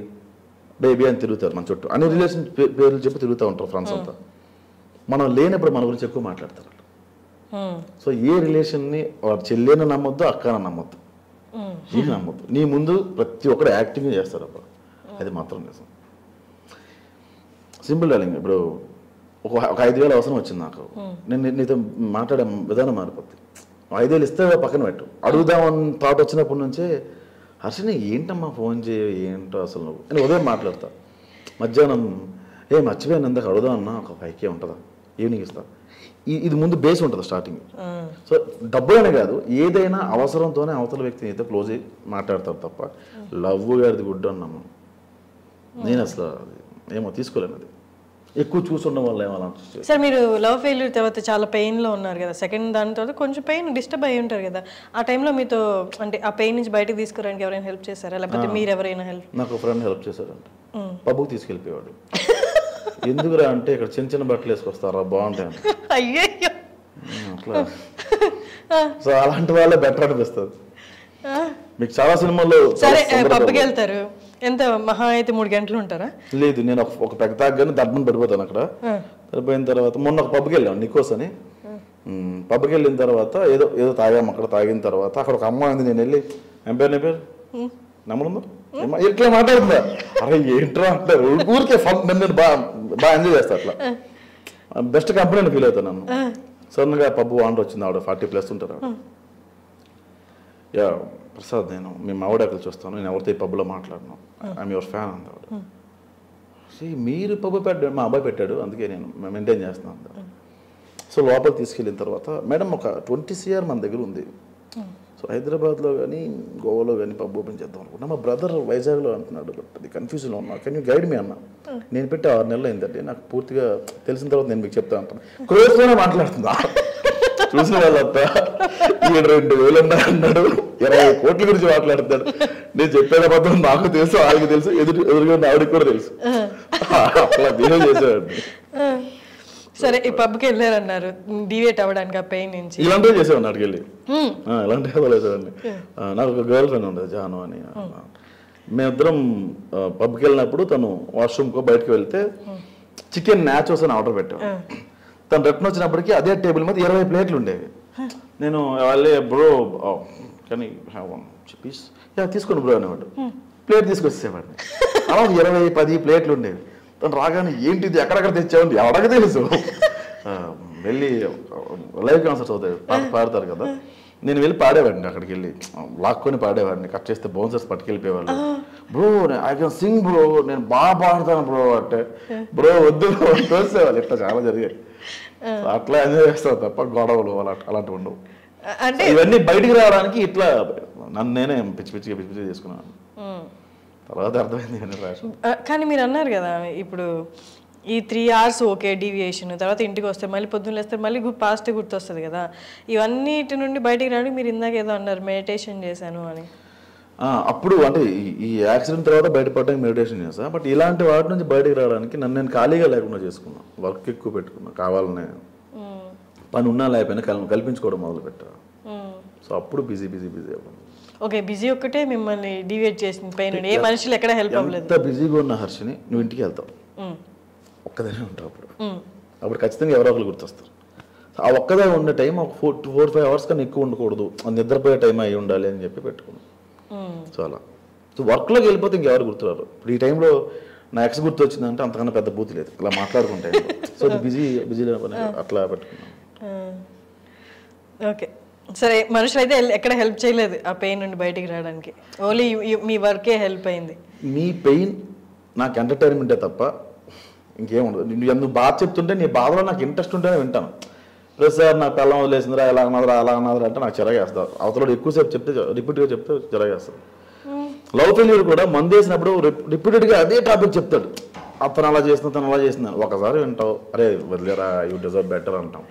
బేబీ అని తిరుగుతారు మన చుట్టూ, అన్ని రిలేషన్ పేర్లు చెప్పి తిరుగుతూ ఉంటారు ఫ్రెండ్స్ అంతా. మనం లేనప్పుడు మన గురించి ఎక్కువ మాట్లాడతారు. సో ఏ రిలేషన్ని చెల్లెని నమ్మొద్దు, అక్కని నమ్మొద్దు, నీకు నమ్మొద్దు. నీ ముందు ప్రతి ఒక్కరు యాక్టింగ్ చేస్తారు అబ్బా, అది మాత్రం నిజం. సింపుల్ డార్లింగ్, ఇప్పుడు ఒక 5,000 అవసరం వచ్చింది నాకు, నేను నీతో మాట్లాడే విధానం మారిపోద్ది. 5,000 ఇస్తే పక్కన పెట్టు, అడుగుదామని థాట్ వచ్చినప్పటి నుంచే హర్షని ఏంటమ్మా ఫోన్ చేయ, ఏంటో అసలు నువ్వు నేను ఉదయం మాట్లాడతా, మధ్యాహ్నం మర్చిపోయాను ఇందాక అడుగుదాం అన్నా, ఒక 5K ఉంటుందా, ఈవినింగ్ ఇస్తా. ఇది ముందు బేస్ ఉంటుంది స్టార్టింగ్. సో డబ్బులనే కాదు, ఏదైనా అవసరంతోనే అవతల వ్యక్తిని అయితే క్లోజ్ అయ్యి మాట్లాడతారు తప్ప లవ్ గారిది గుడ్ అన్నాము నేను అసలు ఏమో తీసుకోలేను. అది ఎక్కువ చూస్తుండడం వల్ల ఏమో. సార్ మీరు లవ్ ఫెయిల్యూర్ తర్వాత చాలా పెయిన్లో ఉన్నారు కదా, సెకండ్ దాని తర్వాత కొంచెం పెయిన్ డిస్టర్బ్ అయ్యి ఉంటారు కదా, ఆ టైంలో మీతో అంటే ఆ పెయిన్ నుంచి బయటకు తీసుకురానికి ఎవరైనా హెల్ప్ చేశారా, లేకపోతే మీరు ఎవరైనా హెల్ప్? నాకు ఫ్రెండ్ హెల్ప్ చేశారంట, పబ్బుకి తీసుకెళ్ళిపోయాడు. ఎందుకురా అంటే ఇక్కడ చిన్న చిన్న బట్టలు వేసుకొస్తారా బాగుంటాయి అయ్యో అట్లా. సో అలాంటి వాళ్ళే బెటర్ అనిపిస్తుంది. మీకు చాలా సినిమాల్లో సరే పబ్బుకి వెళ్తారు, ఎంత మహా అయితే 3 గంటలు ఉంటారా? లేదు, నేను ఒక పెద్ద తాగ్గానే దడ్మని పడిపోతాను అక్కడ. పడిపోయిన తర్వాత మొన్న ఒక పబ్కి వెళ్ళాం నికోస్ అని. పబ్కి వెళ్ళిన తర్వాత ఏదో ఏదో తాగాము. అక్కడ తాగిన తర్వాత అక్కడ ఒక అమ్మాయి ఉంది, నేను వెళ్ళి ఏం పేరు నీ పేరు నమ్మలుందా ఇట్లా మాట్లాడుతుందా, అరే ఏంట్రా అంటారు ఊరికే నేను బాగా ఎంజాయ్ చేస్తా అట్లా. బెస్ట్ కంపెనీ ఫీల్ అవుతాను నన్ను. సడన్గా పబ్బు వాండర్ వచ్చింది, ఆవిడ 40+ ఉంటారు. యా ప్రసాద్, నేను మీ మావిడాకులు చూస్తాను, నేను ఎవరితో ఈ పబ్బులో మాట్లాడను, ఐఎమ్ యువర్ ఫ్యాన్ అంది ఆవిడ. మీరు పబ్బు పెట్టాడు, మా అబ్బాయి పెట్టాడు, అందుకే నేను మెయింటైన్ చేస్తున్నాను. సో లోపలికి తీసుకెళ్ళిన తర్వాత మేడం ఒక 20 CR మన దగ్గర ఉంది, సో హైదరాబాద్లో కానీ గోవాలో కానీ పబ్ ఓపెన్ చేద్దాం అనుకుంటున్నా. మా బ్రదర్ వైజాగ్లో అంటున్నాడు, బట్ అది కన్ఫ్యూజన్లో ఉన్నా, కెన్ యూ గైడ్ మీ అన్న. నేను పెట్టి 6 నెలలు అయిందండి, నాకు పూర్తిగా తెలిసిన తర్వాత నేను మీకు చెప్తా అంటాను. క్రోర్స్లోనే మాట్లాడుతుందా చూసిన వాళ్ళంతా 7,2,000 అన్నాడు, 20 కోట్ల గురించి మాట్లాడుతాడు. నేను చెప్పేది అబద్ధం నాకు తెలుసు, ఆయనకి తెలుసు, ఎదురుగా ఆవిడకి కూడా తెలుసు. అట్లా బిహేవ్ చేసేవాడిని. సరే ఈ పబ్కి వెళ్ళారన్నారు, డివేట్ అవ్వడానికి ఆ పెయిన్ నుంచి. ఇలాంటివి చేసేవాడిని అక్కడికి వెళ్ళి, ఇలాంటివి వేసేవాడిని. నాకు ఒక గర్ల్ ఫ్రెండ్ ఉండేది జాను అని. మేమిద్దరం పబ్కి వెళ్ళినప్పుడు తను వాష్రూమ్కో బయటకు వెళ్తే చికెన్ నాచోస్ అని ఆర్డర్ పెట్టాను. తను రిటర్న్ వచ్చినప్పటికీ అదే టేబుల్ మీద 20 ప్లేట్లు ఉండేవి. నేను వాళ్ళే బ్రో కానీ పీస్ తీసుకోండి బ్రో అనేవాడు, ప్లేట్ తీసుకొచ్చేవాడిని. అలా 20-10 ప్లేట్లు ఉండేవి. తను రాగానే ఏంటిది ఎక్కడెక్కడ తెచ్చామండి ఎవడకి తెలుసు. వెళ్ళి లైవ్ కాన్సర్ట్స్ అవుతాయి, పాడతారు కదా, నేను వెళ్ళి పాడేవాడిని. అక్కడికి వెళ్ళి లాక్కొని పాడేవాడిని, కట్ చేస్తే బౌన్సర్స్ పట్టుకెళ్ళిపోయేవాళ్ళు. Bro I can sing bro, నేను బాగా పాడతాను బ్రో అంటే, బ్రో వద్దు తోసేవాళ్ళు. ఇట్లా చాలా జరిగాయి. అట్లా ఎంజాయ్ చేస్తాను తప్ప గొడవలు అలాంటివి ఉండవు. అంటే ఇవన్నీ బయటికి రావడానికి ఇట్లా నన్ను నేనే పిచ్చి పిచ్చిగా చేసుకున్నాను. తర్వాత అర్థమైంది. కానీ మీరు అన్నారు కదా, ఇప్పుడు ఈ 3 hours ఓకే డీవియేషన్, తర్వాత ఇంటికి వస్తే మళ్ళీ పొద్దున్న లేస్తే మళ్ళీ పాస్ట్ గుర్తొస్తుంది కదా, ఇవన్నిటి నుండి బయటికి రావడానికి మీరు ఇందాక ఏదో అన్నారు మెడిటేషన్ చేశాను అని. అప్పుడు అంటే ఈ యాక్సిడెంట్ తర్వాత బయటపడడానికి మెడిటేషన్ చేస్తాను. బట్ ఇలాంటి వాటి నుంచి బయటకు రావడానికి నన్ను నేను ఖాళీగా లేకుండా చేసుకున్నాను, వర్క్ ఎక్కువ పెట్టుకున్నా, కావాలనే పని ఉన్నా లేకపోయినా కల్పించుకోవడం మొదలుపెట్టా. సో అప్పుడు బిజీ అవ్వడం. ఓకే, బిజీ ఒక్కటే మిమ్మల్ని డివేట్ చేసింది పైన, ఏ మనుషులు ఎక్కడ హెల్ప్ అవ్వలేదు. ఎంత బిజీగా ఉన్న హర్షిని నువ్వు ఇంటికి వెళ్తావు, ఒక్కదానే ఉంటావు. అప్పుడు ఖచ్చితంగా ఎవరో ఒకరు గుర్తొస్తారు. ఆ ఒక్కదే ఉన్న టైం ఒక 4-5 hours కన్నా ఎక్కువ ఉండకూడదు, నిద్రపోయే టైం అయి ఉండాలి అని చెప్పి పెట్టుకున్నాను. సో అలా వర్క్లోకి వెళ్ళిపోతే ఇంకెవరు గుర్తురారు. ఇప్పుడు ఈ టైంలో నా ఎక్స్ గుర్తు వచ్చిందంటే అంతకన్నా పెద్ద బూత్ లేదు, ఇలా మాట్లాడుకుంటే. సో అది బిజీ అట్లా పెట్టుకున్నాను. ఓకే, సరే మనుషులు అయితే ఎక్కడ హెల్ప్ చేయలేదు ఆ పెయిన్ నుండి బయటికి రావడానికి, ఓన్లీ మీ వర్కే హెల్ప్ అయింది. మీ పెయిన్ నాకు ఎంటర్టైన్మెంటే తప్ప ఇంకేముండదు. నువ్వు బాధ చెప్తుంటే నీ బాధలో నాకు ఇంట్రెస్ట్ ఉంటేనే వింటాను. సార్ నాకు పిల్లం వదిలేసిందిరా, ఎలా అన్నదిరా అలా అన్నదిరా అంటే నాకు చిరాగేస్తారు. అవతల ఎక్కువసేపు చెప్తే రిపీట్గా చెప్తే చిరాగేస్తారు. లవ్ ఫెయిల్యూర్ కూడా మందు వేసినప్పుడు రిపీటెడ్గా అదే టాపిక్ చెప్తాడు, అతను అలా చేసిన తను అలా చేస్తున్నాను. ఒకసారి వింటావు, అరే వదిలేరా యూ డిజర్వ్ బెటర్ అంటాం.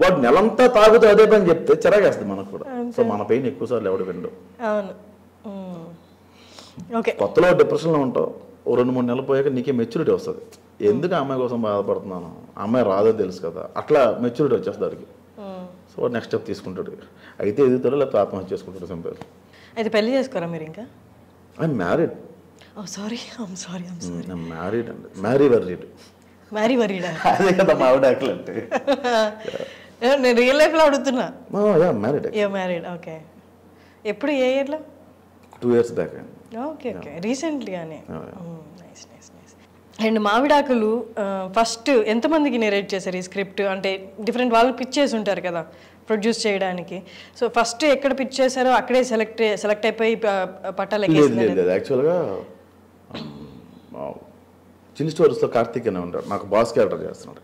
వాడు నెలంతా తాగుతూ అదే పని చెప్తే చిరాగేస్తుంది మనకు కూడా. సో మన పెయిన్ ఎక్కువసార్లు ఎవడు విండు. కొత్తలో డిప్రెషన్లో ఉంటావు, 2-3 నెలలు పోయాక నీకే మెచ్యూరిటీ వస్తుంది. ఎందుకు ఆ అమ్మాయి కోసం బాధపడుతున్నాను, ఆ అమ్మాయి రాదని తెలుసు కదా, అట్లా మెచ్యూరిటీ వచ్చేస్తుంది దానికి. సో నెక్స్ట్ స్టెప్ తీసుకుంటాడు, అయితే ఎదుగుతాడు లేకపోతే ఆత్మహత్య చేసుకుంటాడు, సింపుల్. అయితే పెళ్లి చేసుకోరా మీరు ఇంకా? I'm married. మ్యారీడ్ అండి, మ్యారీ వరీడ్ అదే కదా మా ఆవిడ అంటే. నేను రియల్ లైఫ్లో అడుగుతున్నా. మ్యారీడ్. ఓకే, ఎప్పుడు ఏ ఇయర్లో? 2 years బ్యాక్. ఓకే, రీసెంట్లీగానే. అండ్ మావిడాకులు ఫస్ట్ ఎంతమందికి నెరేట్ చేశారు ఈ స్క్రిప్ట్? అంటే డిఫరెంట్ వాళ్ళు పిచ్ చేసి ఉంటారు కదా ప్రొడ్యూస్ చేయడానికి. సో ఫస్ట్ ఎక్కడ పిచ్ చేశారో అక్కడే సెలెక్ట్ అయిపోయి పట్టాలు ఎక్కేసింది. యాక్చువల్గా చిన్ని స్టోరీస్లో కార్తీక్ అనే ఉంటాడు, నాకు బాస్ క్యారెక్టర్ చేస్తున్నాడు.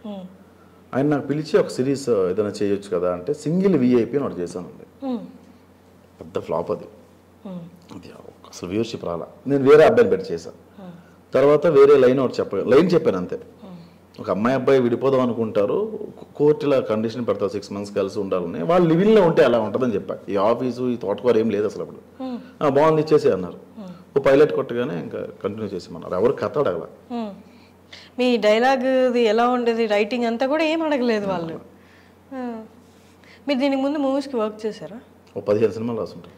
ఆయన నాకు పిలిచి ఒక సిరీస్ ఏదైనా చేయొచ్చు కదా అంటే సింగిల్ విఐపి అని ఒకటి చేశానండి. పెద్ద ఫ్లాప్ అది అసలు వ్యూవర్షిప్ రాలా. నేను వేరే అబ్బాయిని పెట్టి చేశాను. తర్వాత వేరే లైన్ ఒకటి లైన్ చెప్పాను అంతే. ఒక అమ్మాయి అబ్బాయి విడిపోదాం అనుకుంటారు, కోర్టులో కండిషన్ పెడతారు 6 months కలిసి ఉండాలని. వాళ్ళు లివింగ్లో ఉంటే అలా ఉంటుందని చెప్పాను. ఈ ఆఫీసు ఈ తోటకూర ఏం లేదు అసలు. అప్పుడు బాగుంది ఇచ్చేసి అన్నారు. ఓ పైలట్ కొట్టగానే ఇంకా కంటిన్యూ చేసేమన్నారు. ఎవరు కథ అడగల. మీ డైలాగ్ది ఎలా ఉండేది, రైటింగ్ అంతా కూడా ఏం అడగలేదు వాళ్ళు. మీరు దీనికి ముందు మూవీస్కి వర్క్ చేశారా? ఓ 15 సినిమాలు రాసుంటారు.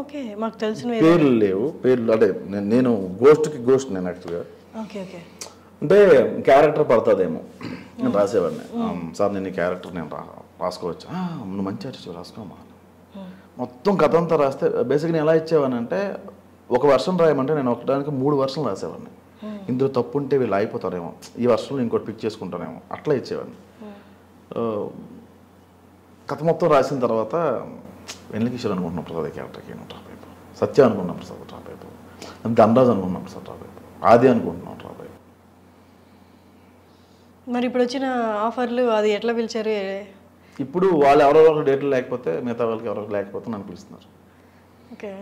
ఓకే, మాకు తెలిసిన పేర్లు లేవు. పేర్లు అంటే నేను గోస్ట్ నేను యాక్చువల్గా ఓకే ఓకే అంటే క్యారెక్టర్ పడుతుందేమో నేను రాసేవాడిని. సార్ నేను ఈ క్యారెక్టర్ నేను రాసుకోవచ్చా? నువ్వు మంచి ఆర్టిస్ట్ రాసుకోమా. మొత్తం కథ అంతా రాస్తే బేసిక్గా నేను ఎలా ఇచ్చేవాడిని అంటే ఒక వర్షన్ రాయమంటే నేను ఒకటానికి 3 వర్షన్లు రాసేవాడిని. ఇందులో తప్పు ఉంటే వీళ్ళు అయిపోతారేమో, ఈ వర్షంలో ఇంకోటి పిక్ చేసుకుంటారేమో, అట్లా ఇచ్చేవాడిని. కథ మొత్తం రాసిన తర్వాత వెన్నెలకిషోర్ అనుకుంటున్నాం ప్రసాద్ క్యారెక్టర్కి డ్రాప్ అయిపో, సత్య అనుకుంటున్నాం ప్రసాద్ డ్రాప్ అయిపో, ధనరాజ్ అనుకుంటున్నాం ప్రసాద్ డ్రాప్ అయిపో, ఆది అనుకుంటున్నాం డ్రాప్ అయిపో. మరి ఇప్పుడు వచ్చిన ఆఫర్లు అది ఎట్లా పిలిచారు? ఇప్పుడు వాళ్ళు ఎవరెవరు డేట్లు లేకపోతే మిగతా వాళ్ళకి ఎవరెవరు లేకపోతే నన్ను పిలుస్తున్నారు. ఓకే,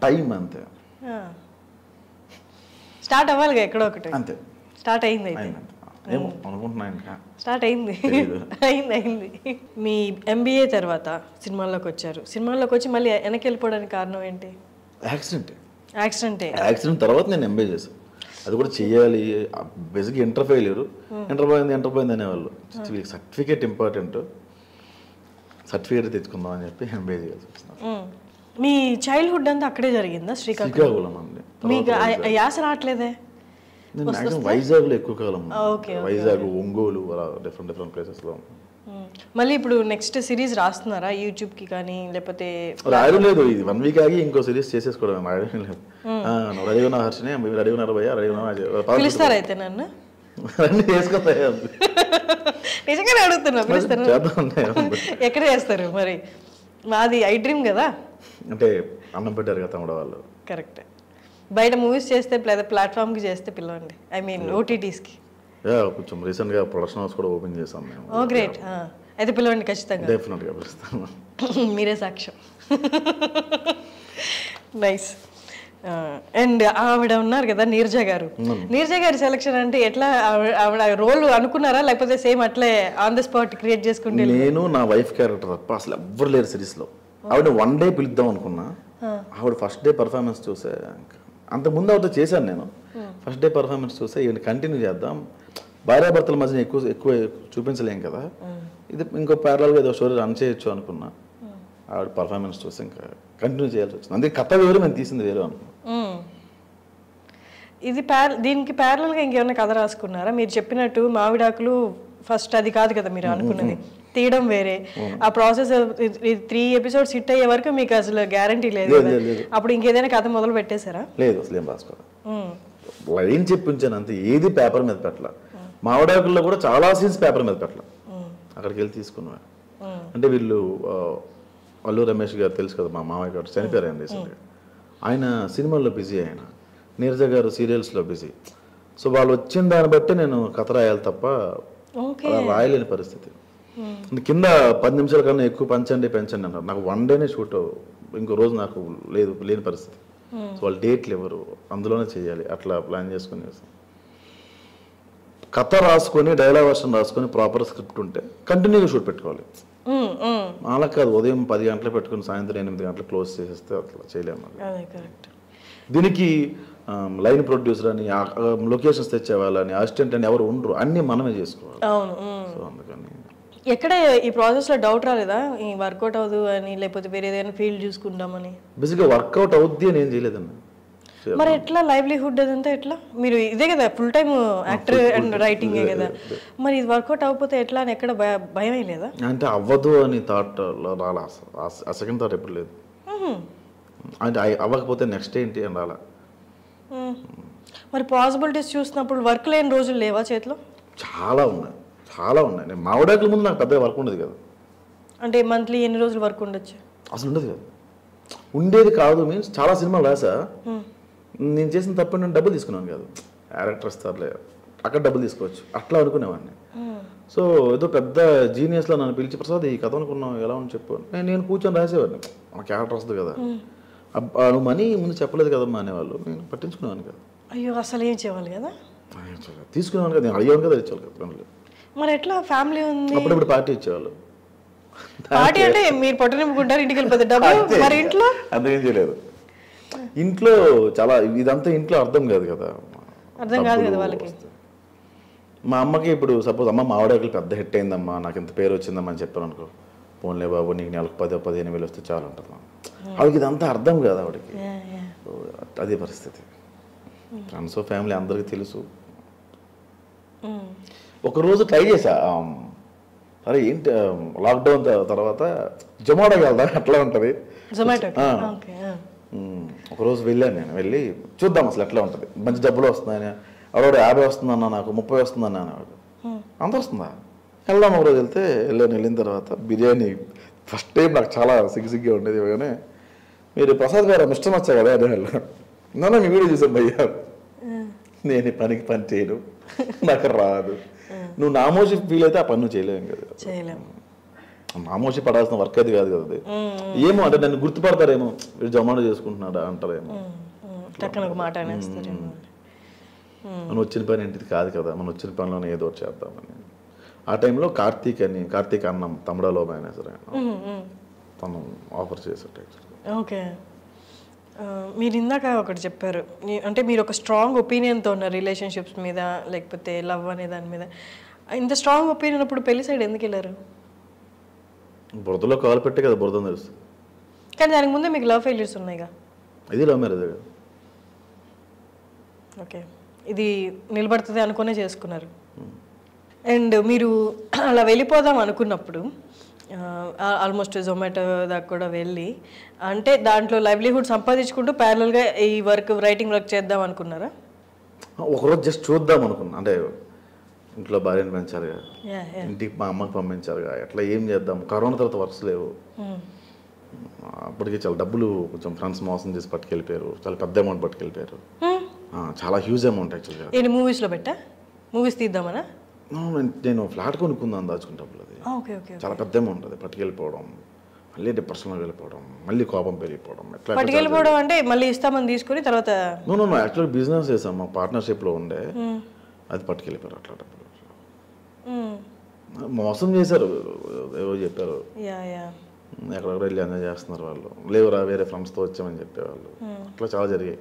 టైం అంతే. స్టార్ట్ అవ్వాలిగా ఎక్కడో ఒకటి. అంతే, స్టార్ట్ అయింది. ఏమో అనుకుంటున్నా ఇంకా స్టార్ట్ అయింది. అయింది. మీ MBA తర్వాత సినిమాల్లోకి వచ్చారు. సినిమాల్లోకి వచ్చి మళ్ళీ వెనక్కి వెళ్ళిపోవడానికి కారణం ఏంటి? యాక్సిడెంట్ తర్వాత నేను MBA చేశాను. అది కూడా చెయ్యాలి. బేసిక్గా ఇంటర్ పోయింది అనేవాళ్ళు. సర్టిఫికేట్ ఇంపార్టెంట్, సర్టిఫికేట్ తెచ్చుకుందాం అని చెప్పి MBA చేయాల్సి వచ్చింది. మీ చైల్డ్హుడ్ అంతా అక్కడే జరిగిందా? శ్రీకాకుళం అండి. మీకు యాస రావట్లేదే? నేను వైజాగ్లో ఎక్కువ కాలం, వైజాగ్, ఒంగోలు, అలా డిఫరెంట్ ప్లేసెస్లో. మళ్ళీ ఇప్పుడు నెక్స్ట్ సిరీస్ రాస్తున్నారా యూట్యూబ్కి కానీ లేకపోతే? రాయడం లేదు, ఇది 1 week ఆగి ఇంకో సిరీస్ చేసేసుకోవడం. రాయడం లేదు. రెడీ ఉన్న హర్షిని రెడీ ఉన్నారు భయ్యా, రెడీ ఉన్నా పిలుస్తారా అయితే నన్ను? అన్నీ చేసుకొస్తాయి. నిజంగానే అడుగుతున్నా, పిలుస్తాను. ఎక్కడ చేస్తారు మరి? మాది ఐ డ్రీమ్ కదా. అంటే అన్నం పెట్టారు కదా తమ్ముడు వాళ్ళు. కరెక్ట్. బయట మూవీస్ చేస్తే లేదా ప్లాట్ఫామ్కి చేస్తే పిలవండి, ఐ మీన్ OTTస్కి. కొంచెం రీసెంట్గా ప్రొడక్షన్ హౌస్ కూడా ఓపెన్ చేసాం మేము. ఓ గ్రేట్. అయితే పిలవండి ఖచ్చితంగా. డెఫినెట్గా పిలుస్తాను. మీరే సాక్ష్యం. నైస్. అండ్ ఆవిడ ఉన్నారు కదా నీరజ గారు. నీరజ గారి సెలక్షన్ అంటే ఎట్లా? ఆవిడ రోల్ అనుకున్నారా లేకపోతే సేమ్ అట్లే ఆన్ ద స్పాట్ క్రియేట్ చేసుకుంటే? నేను నా వైఫ్ క్యారెక్టర్ తప్ప అసలు ఎవ్వరు లేరు సిరీస్లో. ఆవిడ 1 day పిలుద్దాం అనుకున్నా. ఆవిడ ఫస్ట్ డే పర్ఫార్మెన్స్ చూసే, అంతకుముందు ఆవిడ చేశాను నేను. ఫస్ట్ డే పర్ఫార్మెన్స్ చూసే ఈవిడ కంటిన్యూ చేద్దాం, భార్యాభర్తల మధ్య ఎక్కువ చూపించలేం కదా, ఇది ఇంకో ప్యారలల్గా ఏదో స్టోరీ రన్ చేయొచ్చు అనుకున్నా. ఆవిడ పర్ఫార్మెన్స్ చూసి ఇంకా కంటిన్యూ చేయాల్సి వచ్చింది. అందుకే కథ వేరు, మేము తీసింది వేరు అనుకున్నాం. ఇది దీనికి ప్యారలల్గా ఇంకేమైనా కథ రాసుకున్నారా? మీరు చెప్పినట్టు మావిడాకులు ఫస్ట్ అది కాదు కదా మీరు అనుకున్నది, తీయడం వేరే. ఆ ప్రాసెస్ 3 episodes హిట్ అయ్యే వరకు మీకు అసలు గ్యారంటీ లేదు. అప్పుడు ఇంకేదైనా కథ మొదలు పెట్టేశారా? లేదు, అసలు ఏం రాసుకోవాలి. లైన్ చెప్పించాను అంతే, ఏది పేపర్ మీద పెట్టాల. మావిడాకుల్లో కూడా చాలా సీన్స్ పేపర్ మీద పెట్టాల, అక్కడికి వెళ్ళి తీసుకున్నా. అంటే వీళ్ళు అల్లు రమేష్ గారు తెలుసు కదా, మా మామయ్య గారు చనిపోయారు ఆయన రీసెంట్గా. ఆయన సినిమాల్లో బిజీ, ఆయన నీరజ గారు సీరియల్స్లో బిజీ. సో వాళ్ళు వచ్చిన దాన్ని బట్టి నేను కథ రాయాలి తప్ప రాయలేని పరిస్థితి. కింద 10 నిమిషాల కన్నా ఎక్కువ పెంచండి అన్నారు. నాకు 1 day షూట్, ఇంకో రోజు నాకు లేని పరిస్థితి. సో వాళ్ళు డేట్లు ఎవరు, అందులోనే చేయాలి. అట్లా ప్లాన్ చేసుకుని కథ రాసుకొని డైలాగ్ వర్షన్ రాసుకొని ప్రాపర్ స్క్రిప్ట్ ఉంటే కంటిన్యూగా షూట్ పెట్టుకోవాలి. అలా కాదు ఉదయం 10 గంటలు పెట్టుకుని సాయంత్రం 8 గంటలు క్లోజ్ చేసేస్తే అట్లా చేయలేము. దీనికి లైన్ ప్రొడ్యూసర్ అని, లొకేషన్స్ తెచ్చేవాళ్ళని, అసిస్టెంట్ అని ఎవరు ఉండరు, అన్నీ మనమే చేసుకోవాలి. సో అందుకని ఎక్కడ ఈ ప్రాసెస్లో డౌట్ రాలేదా ఈ వర్కౌట్ అవ్వదు అని, లేకపోతే వేరే ఏదైనా ఫీల్డ్ చూసుకుంటామని? బేసిక్గా వర్కౌట్ అవుద్ది అని ఏం చేయలేదన్న. మరి ఎట్లా లైవ్లీహుడ్ అదంతా ఎట్లా? మీరు ఇదే కదా ఫుల్ టైమ్ యాక్టర్ అండ్ రైటింగే కదా, మరి ఇది వర్కౌట్ అవ్వకపోతే ఎట్లా అని ఎక్కడ భయం లేదా? అంటే అవ్వదు అని థాట్ రాలా, ఆ సెకండ్ థాట్ ఎప్పుడు లేదు. అంటే అవ్వకపోతే నెక్స్ట్ ఏంటి అని రాలా. మరి పాసిబిలిటీస్ చూసినప్పుడు వర్క్ లేని రోజులు లేవా చేతిలో? చాలా ఉన్నాయి. నేను మావిడాకుల ముందు నాకు పెద్దగా వర్క్ ఉండదు కదా. అంటే మంత్లీ ఎన్ని రోజులు వర్క్ ఉండొచ్చు? అసలు ఉండదు కదా. ఉండేది కాదు మీన్స్ చాలా సినిమాలు రాసా, నేను చేసిన తప్ప నేను డబ్బులు తీసుకున్నాను కాదు. క్యారెక్టర్ ఇస్తారులే, అక్కడ డబ్బులు తీసుకోవచ్చు అట్లా అనుకునేవాడిని. సో ఏదో పెద్ద జీనియస్లో నన్ను పిలిచి ప్రసాద్ ఈ కథ అనుకున్నావు ఎలా అని చెప్పు నేను కూర్చొని రాసేవాడిని మన క్యారెక్టర్ వస్తుంది కదా నువ్వు మనీ ముందు చెప్పలేదు కదమ్మా అనేవాళ్ళు నేను పట్టించుకునేవాను కదా అయ్యో అసలు ఏం చేయాలి కదా తీసుకునేవాను కదా నేను అడిగేవాను కదా ఇచ్చేవాళ్ళు కదా పనులు మరి ఎట్లా ఫ్యామిలీ ఉంది అప్పుడప్పుడు పార్టీ ఇచ్చేవాళ్ళు పార్టీ అంటే మీరు పొట్ట నింపుకుంటారు ఇంటికి వెళ్ళిపోతే డబ్బు మరి ఇంట్లో అంతేం చేయలేదు ఇంట్లో చాలా ఇదంతా ఇంట్లో అర్థం కాదు కదా అర్థం కాదు కదా వాళ్ళకి మా అమ్మకి ఇప్పుడు సపోజ్ అమ్మ మా ఆవిడకి పెద్ద హిట్ అయిందమ్మా నాకు ఇంత పేరు వచ్చిందమ్మా అని చెప్పాను అనుకో పోన్లే బాబు నీకు నెలకు 10-15 వస్తే చాలు ఉంటుంది ఆవిడకి ఇదంతా అర్థం కాదు ఆవిడకి అదే పరిస్థితి ఫ్రెండ్స్ ఫ్యామిలీ అందరికీ తెలుసు ఒకరోజు ట్రై చేశా అరే ఏంటి లాక్డౌన్ తర్వాత జొమాటోకి వెళ్దా అట్లా ఉంటుంది ఒకరోజు వెళ్ళాను నేను వెళ్ళి చూద్దాం అసలు ఎట్లా ఉంటుంది మంచి డబ్బులు వస్తున్నాయని ఆవిడ 50 వస్తుందన్నా నాకు 30 వస్తుందన్నా అనేవాడు అంత వస్తుందా వెళ్దాం ఒకరోజు వెళ్ళిన తర్వాత బిర్యానీ ఫస్ట్ టైం నాకు చాలా సిగ్గుగా ఉండేది కానీ మీరు ప్రసాద్ గారు మిస్టర్ వచ్చా కదా అదే నన్ను మీ వీడియో చూసాను భయ్యా నేను ఈ పనికి పని చేయను నాకు రాదు నువ్వు నామోషి ఫీల్ అయితే ఆ పని నువ్వు చేయలేము కదా నామోషి పడాల్సిన వర్క్ అది కాదు కదా అది ఏమో అంటే నన్ను గుర్తుపడతారేమో వీడు జొమాటో చేసుకుంటున్నాడా అంటారేమో మనం వచ్చిన పని ఏంటిది కాదు కదా మనం వచ్చిన పనిలోనే ఏదో చేద్దామని ఆ టైంలో కార్తీక్ అన్నం తమిళలో మేనేజర్ తను ఆఫర్ చేశాడు. ఓకే మీరు ఇందాక ఒకటి చెప్పారు అంటే మీరు ఒక స్ట్రాంగ్ ఒపీనియన్తో ఉన్నారు రిలేషన్షిప్స్ మీద లేకపోతే లవ్ అనే దాని మీద ఇంత స్ట్రాంగ్ ఒపీనియన్ అప్పుడు పెళ్లి సైడ్ ఎందుకు వెళ్ళారు బురదలో కాలు పెట్టే కదా బురద తెలుస్తుంది కానీ దానికి ముందే మీకు లవ్ ఫెయిల్యూర్స్ ఉన్నాయిగా ఇది లవ్ మ్యారేజ్ కదా ఓకే ఇది నిలబడుతుంది అనుకునే చేసుకున్నారు అండ్ మీరు అలా వెళ్ళిపోదాం అనుకున్నప్పుడు ఆల్మోస్ట్ జొమాటో దాకా కూడా వెళ్ళి అంటే దాంట్లో లైవ్లీహుడ్ సంపాదించుకుంటూ ప్యారలల్గా ఈ రైటింగ్ వర్క్ చేద్దాం అనుకున్నారా ఒకరోజు జస్ట్ చూద్దాం అనుకున్నా అంటే ఇంట్లో భార్యను పెంచారుగా ఇంటికి మా అమ్మకి పంపించారుగా ఎట్లా ఏం చేద్దాం కరోనా తర్వాత వర్క్స్ లేవు అప్పటికి చాలా డబ్బులు కొంచెం ఫ్రెండ్స్ మోసం చేసి పట్టుకెళ్ళిపోయారు చాలా పెద్ద అమౌంట్ పట్టుకెళ్ళిపోయారు చాలా హ్యూజ్ అమౌంట్ యాక్చువల్గా ఏంటి మూవీస్లో పెట్టా మూవీస్ తీద్దామనా నేను ఫ్లాట్ కొనుక్కుందాం దాచుకున్న డబ్బులు అది చాలా పెద్ద అమౌంట్ అది పట్టుకెళ్ళిపోవడం మళ్ళీ డిప్రెషన్లో వెళ్ళిపోవడం మళ్ళీ కోపం పెరిగిపోవడం ఎట్లా పట్టుకెళ్ళిపోవడం అంటే మళ్ళీ ఇస్తామని తీసుకుని తర్వాత యాక్చువల్గా బిజినెస్ చేసాం మా పార్ట్నర్షిప్లో ఉండే అది పట్టుకెళ్ళిపోయారు అట్లా డబ్బులు మోసం చేశారు ఏవో చెప్పారు ఎక్కడెక్కడ వెళ్ళి ఎంజాయ్ చేస్తున్నారు వాళ్ళు లేవురా వేరే ఫ్రెండ్స్తో వచ్చామని చెప్పేవాళ్ళు అట్లా చాలా జరిగాయి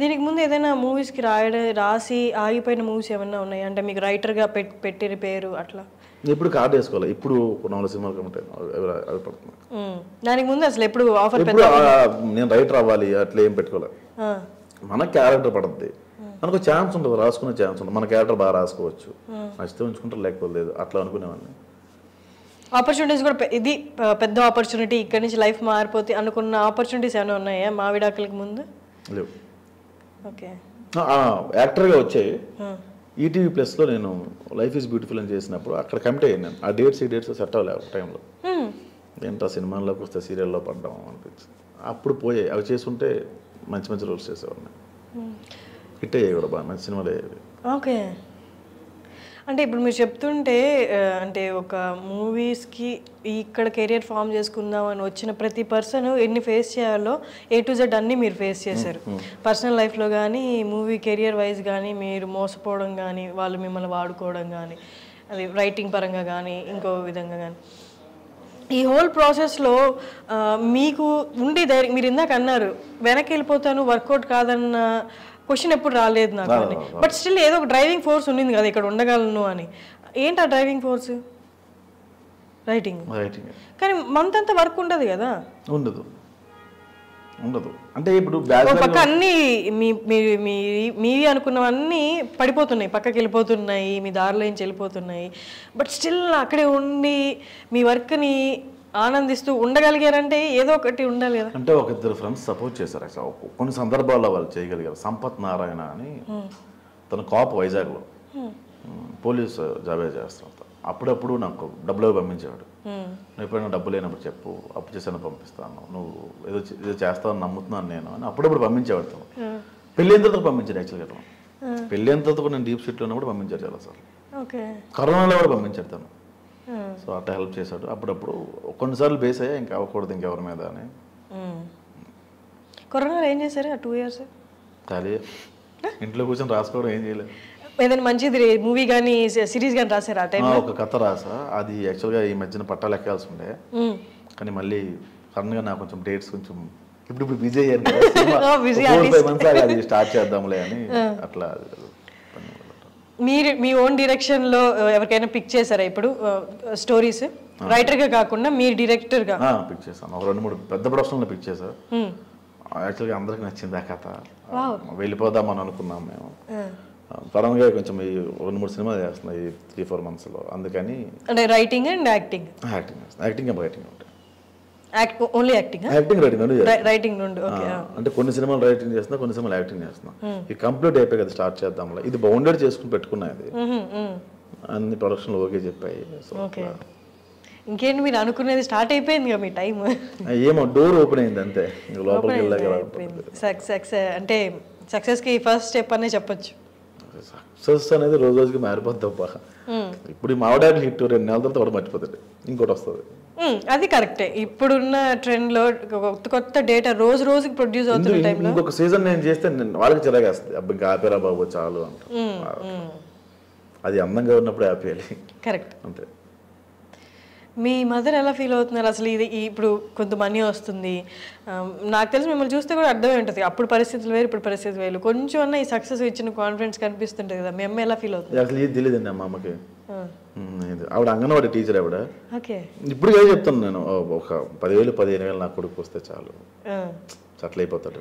దీనికి ముందు ఏదైనా మూవీస్కి రాసి ఆగిపోయిన మూవీస్ ఏమైనా ఉన్నాయి అంటే మీకు రైటర్గా పెట్టిన పేరు అట్లా ఇప్పుడు కార్డు వేసుకోవాలి ఇప్పుడు 4 సినిమాలు కమిట్ అవి పడుతున్నాయి దానికి ముందు అసలు ఎప్పుడు ఆఫర్ నేను రైటర్ అవ్వాలి అట్లా ఏం పెట్టుకోలేదు మన క్యారెక్టర్ పడుతుంది మనకు ఛాన్స్ ఉంటుంది రాసుకునే ఛాన్స్ ఉంటుంది మన క్యారెక్టర్ బాగా రాసుకోవచ్చు నచ్చితే ఉంచుకుంటారు లేకపోతే లేదు అట్లా అనుకునేవాడిని ఆపర్చునిటీస్ కూడా ఇది పెద్ద ఆపర్చునిటీ ఇక్కడ నుంచి లైఫ్ మారిపోతే అనుకున్న ఆపర్చునిటీస్ ఏమైనా ఉన్నాయా మా విడాకులకి ముందు లేవు ఓకే యాక్టర్గా వచ్చాయి ఈటీవీ ప్లస్లో నేను లైఫ్ ఈజ్ బ్యూటిఫుల్ అని చేసినప్పుడు అక్కడ కమిట్ అయ్యాను నేను ఆ డేట్స్ సెట్ అవ్వలేవు ఒక టైంలో ఏంటో సినిమాల్లోకి వస్తే సీరియల్లో పడ్డాం అనిపించింది అప్పుడు పోయాయి అవి చేసుకుంటే మంచి మంచి రోల్స్ చేసేవాడిని హిట్ అయ్యాయి కూడా బాగా మంచి సినిమాలు అయ్యేవి ఓకే అంటే ఇప్పుడు మీరు చెప్తుంటే అంటే ఒక మూవీస్కి ఇక్కడ కెరియర్ ఫామ్ చేసుకుందాం అని వచ్చిన ప్రతి పర్సన్ ఎన్ని ఫేస్ చేయాలో A to Z అన్నీ మీరు ఫేస్ చేశారు పర్సనల్ లైఫ్లో కానీ మూవీ కెరియర్ వైజ్ కానీ మీరు మోసపోవడం కానీ వాళ్ళు మిమ్మల్ని వాడుకోవడం కానీ అది రైటింగ్ పరంగా కానీ ఇంకో విధంగా కానీ ఈ హోల్ ప్రాసెస్లో మీకు ఉండి ధైర్యం మీరు ఇందాక అన్నారు వెనక్కి వెళ్ళిపోతాను వర్కౌట్ కాదన్న క్వశ్చన్ ఎప్పుడు రాలేదు నాకు అని బట్ స్టిల్ ఏదో ఒక డ్రైవింగ్ ఫోర్స్ ఉండింది కదా ఇక్కడ ఉండగలను అని ఏంటి ఆ డ్రైవింగ్ ఫోర్స్ రైటింగ్ కానీ మంత్ అంతా వర్క్ ఉండదు కదా ఉండదు అంటే ఇప్పుడు పక్క అన్ని మీవి అనుకున్నవన్నీ పడిపోతున్నాయి పక్కకి వెళ్ళిపోతున్నాయి మీ దారిలో నుంచి వెళ్ళిపోతున్నాయి బట్ స్టిల్ అక్కడే ఉండి మీ వర్క్ని ఆనందిస్తూ ఉండగలిగారంటే ఏదో ఒకటి ఉండాలి కదా అంటే ఒక ఇద్దరు ఫ్రెండ్స్ సపోర్ట్ చేశారు యాక్చువల్ కొన్ని సందర్భాల్లో వాళ్ళు చేయగలిగారు సంపత్ నారాయణ అని తన కాప్ వైజాగ్లో పోలీస్ జాబే చేస్తాను అప్పుడప్పుడు నాకు డబ్బులు పంపించేవాడు నువ్వు ఎప్పుడైనా డబ్బు లేనప్పుడు చెప్పు అప్పు చేసాను పంపిస్తాను నువ్వు ఏదో చేస్తావని నమ్ముతున్నాను నేను అని అప్పుడప్పుడు పంపించేవాడు తను పెళ్ళి అయిన తర్వాత పంపించాడు యాక్చువల్గా పెళ్ళి అయిన తర్వాత నేను డీప్ షీట్లో ఉన్నప్పుడు పంపించాడు చాలా సార్ ఓకే. కరోనాలో కూడా పంపించాడు తను. సో అట్లా హెల్ప్ చేశాడు. అప్పుడప్పుడు కొన్నిసార్లు బేస్ అయ్యా ఇంకా అవ్వకూడదు ఇంకెవరి మీద అని. కరోనాలో ఏం చేశారు ఆ 2 years? ఖాళీ ఇంట్లో కూర్చొని రాసుకోవడం, ఏం చేయలేదు. ఏదైనా మంచిది మూవీ కానీ సిరీస్ కానీ రాశారు ఆ టైంలో? ఒక కథ రాసా. అది యాక్చువల్గా ఈ మధ్యన పట్టాలు ఎక్కాల్సి ఉండే, కానీ మళ్ళీ సడన్గా నాకు కొంచెం డేట్స్ కొంచెం ఇప్పుడు బిజీ అయ్యాను కదా, 4-5 months అది స్టార్ట్ చేద్దాంలే అని అట్లా. మీరు మీ ఓన్ డైరెక్షన్లో ఎవరికైనా పిక్ చేశారా ఇప్పుడు స్టోరీస్? రైటర్గా కాకుండా మీరు డైరెక్టర్గా? పిక్ చేశాను. ఒక 2-3 పెద్ద ప్రొడక్షన్లో పిక్ చేశాను. యాక్చువల్గా అందరికి నచ్చింది ఆ కథ. వెళ్ళిపోదామని అనుకున్నాం మేము. సడన్గా కొంచెం ఈ 2-3 సినిమాలు చేస్తున్నాయి ఈ 3-4 monthsలో. అందుకని అంటే రైటింగ్ అండ్ యాక్టింగ్ ఉంటాయి. ఓన్లీ యాక్టింగ్ రైటింగ్ రెండు. అంటే కొన్ని సినిమాలు రైటింగ్ చేస్తున్నా, కొన్ని సినిమాలు యాక్టింగ్ చేస్తున్నా. ఇది కంప్లీట్ అయిపోయి కదా స్టార్ట్ చేద్దాం. ఇది బౌండెడ్ చేసుకుని పెట్టుకున్నా. ఇది అన్ని ప్రొడక్షన్లు ఓకే చెప్పాయి. ఇంకేంటి మీరు అనుకునేది స్టార్ట్ అయిపోయింది కదా మీ టైం? ఏమో డోర్ ఓపెన్ అయింది అంతే. లోపలికి సక్సెస్ అంటే సక్సెస్కి ఫస్ట్ స్టెప్ అనే చెప్పొచ్చు. సక్సెస్ అనేది రోజు రోజుకి మారిపోద్ది తప్ప. ఇప్పుడు ఈ మావిడాకులు హిట్ 2 నెలల తర్వాత కూడా మర్చిపోతుంది, ఇంకోటి వస్తుంది. అది కరెక్టే. ఇప్పుడున్న ట్రెండ్ లో కొత్త డేటా రోజు రోజుకి ప్రొడ్యూస్ అవుతున్న టైంలో ఇంకొక సీజన్ నేను చేస్తే వాళ్ళకి చిరాగేస్తుంది. అబ్బా ఇంకా ఆపేరా బాబు చాలు అంట. అది అందంగా ఉన్నప్పుడు ఆపేయాలి. కరెక్ట్. అంతే. మీ మదర్ ఎలా ఫీల్ అవుతున్నారు అసలు? ఇది ఇప్పుడు కొంత మనీ వస్తుంది, నాకు తెలిసి మిమ్మల్ని చూస్తే కూడా అర్థమై ఉంటుంది. అప్పుడు పరిస్థితులు వేరు, ఇప్పుడు పరిస్థితులు వేరు. కొంచెం అన్న ఈ సక్సెస్ ఇచ్చిన కాన్ఫిడెన్స్ కనిపిస్తుంటుంది కదా, మీ అమ్మ ఎలా ఫీల్ అవుతుంది? అసలు ఇది తెలియదండి మా అమ్మకి. ఆవిడ అంగన్వాడీ టీచర్ ఆవిడ. ఇప్పుడు చెప్తాను నేను, ఒక 10,000-15,000 నా కొడుకు వస్తే చాలు, సెటిల్ అయిపోతాడు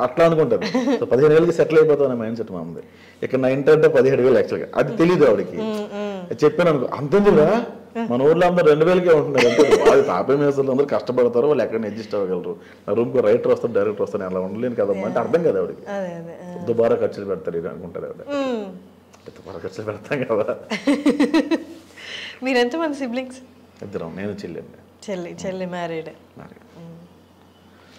అట్లా అనుకుంటారు. సో 15,000కి సెటిల్ అయిపోతాం అనే మైండ్ సెట్ మా ఉంది. ఇక్కడ 9 అంటే 17,000 యాక్చువల్గా. అది తెలియదు ఆవిడకి. చెప్పాను అనుకో, అంతేందుకురా మన ఊర్లో అందరూ 2,000కే ఉంటున్నారు అంటే వాళ్ళు తాపే మేసలు అందరూ కష్టపడతారు, వాళ్ళు ఎక్కడ అడ్జస్ట్ అవ్వగలరు. నా రూమ్కి రైటర్ వస్తారు, డైరెక్టర్ వస్తారు, అలా ఉండలేను కదమ్మా అంటే అర్థం కదా ఆవిడకి. దుబారా ఖర్చులు పెడతారు ఇది అనుకుంటారు ఆవిడ. దుబారా ఖర్చులు పెడతాం కదా. మీరు ఎంతమంది సిబ్లింగ్స్? 2. నేను చెల్లి మ్యారీడ్.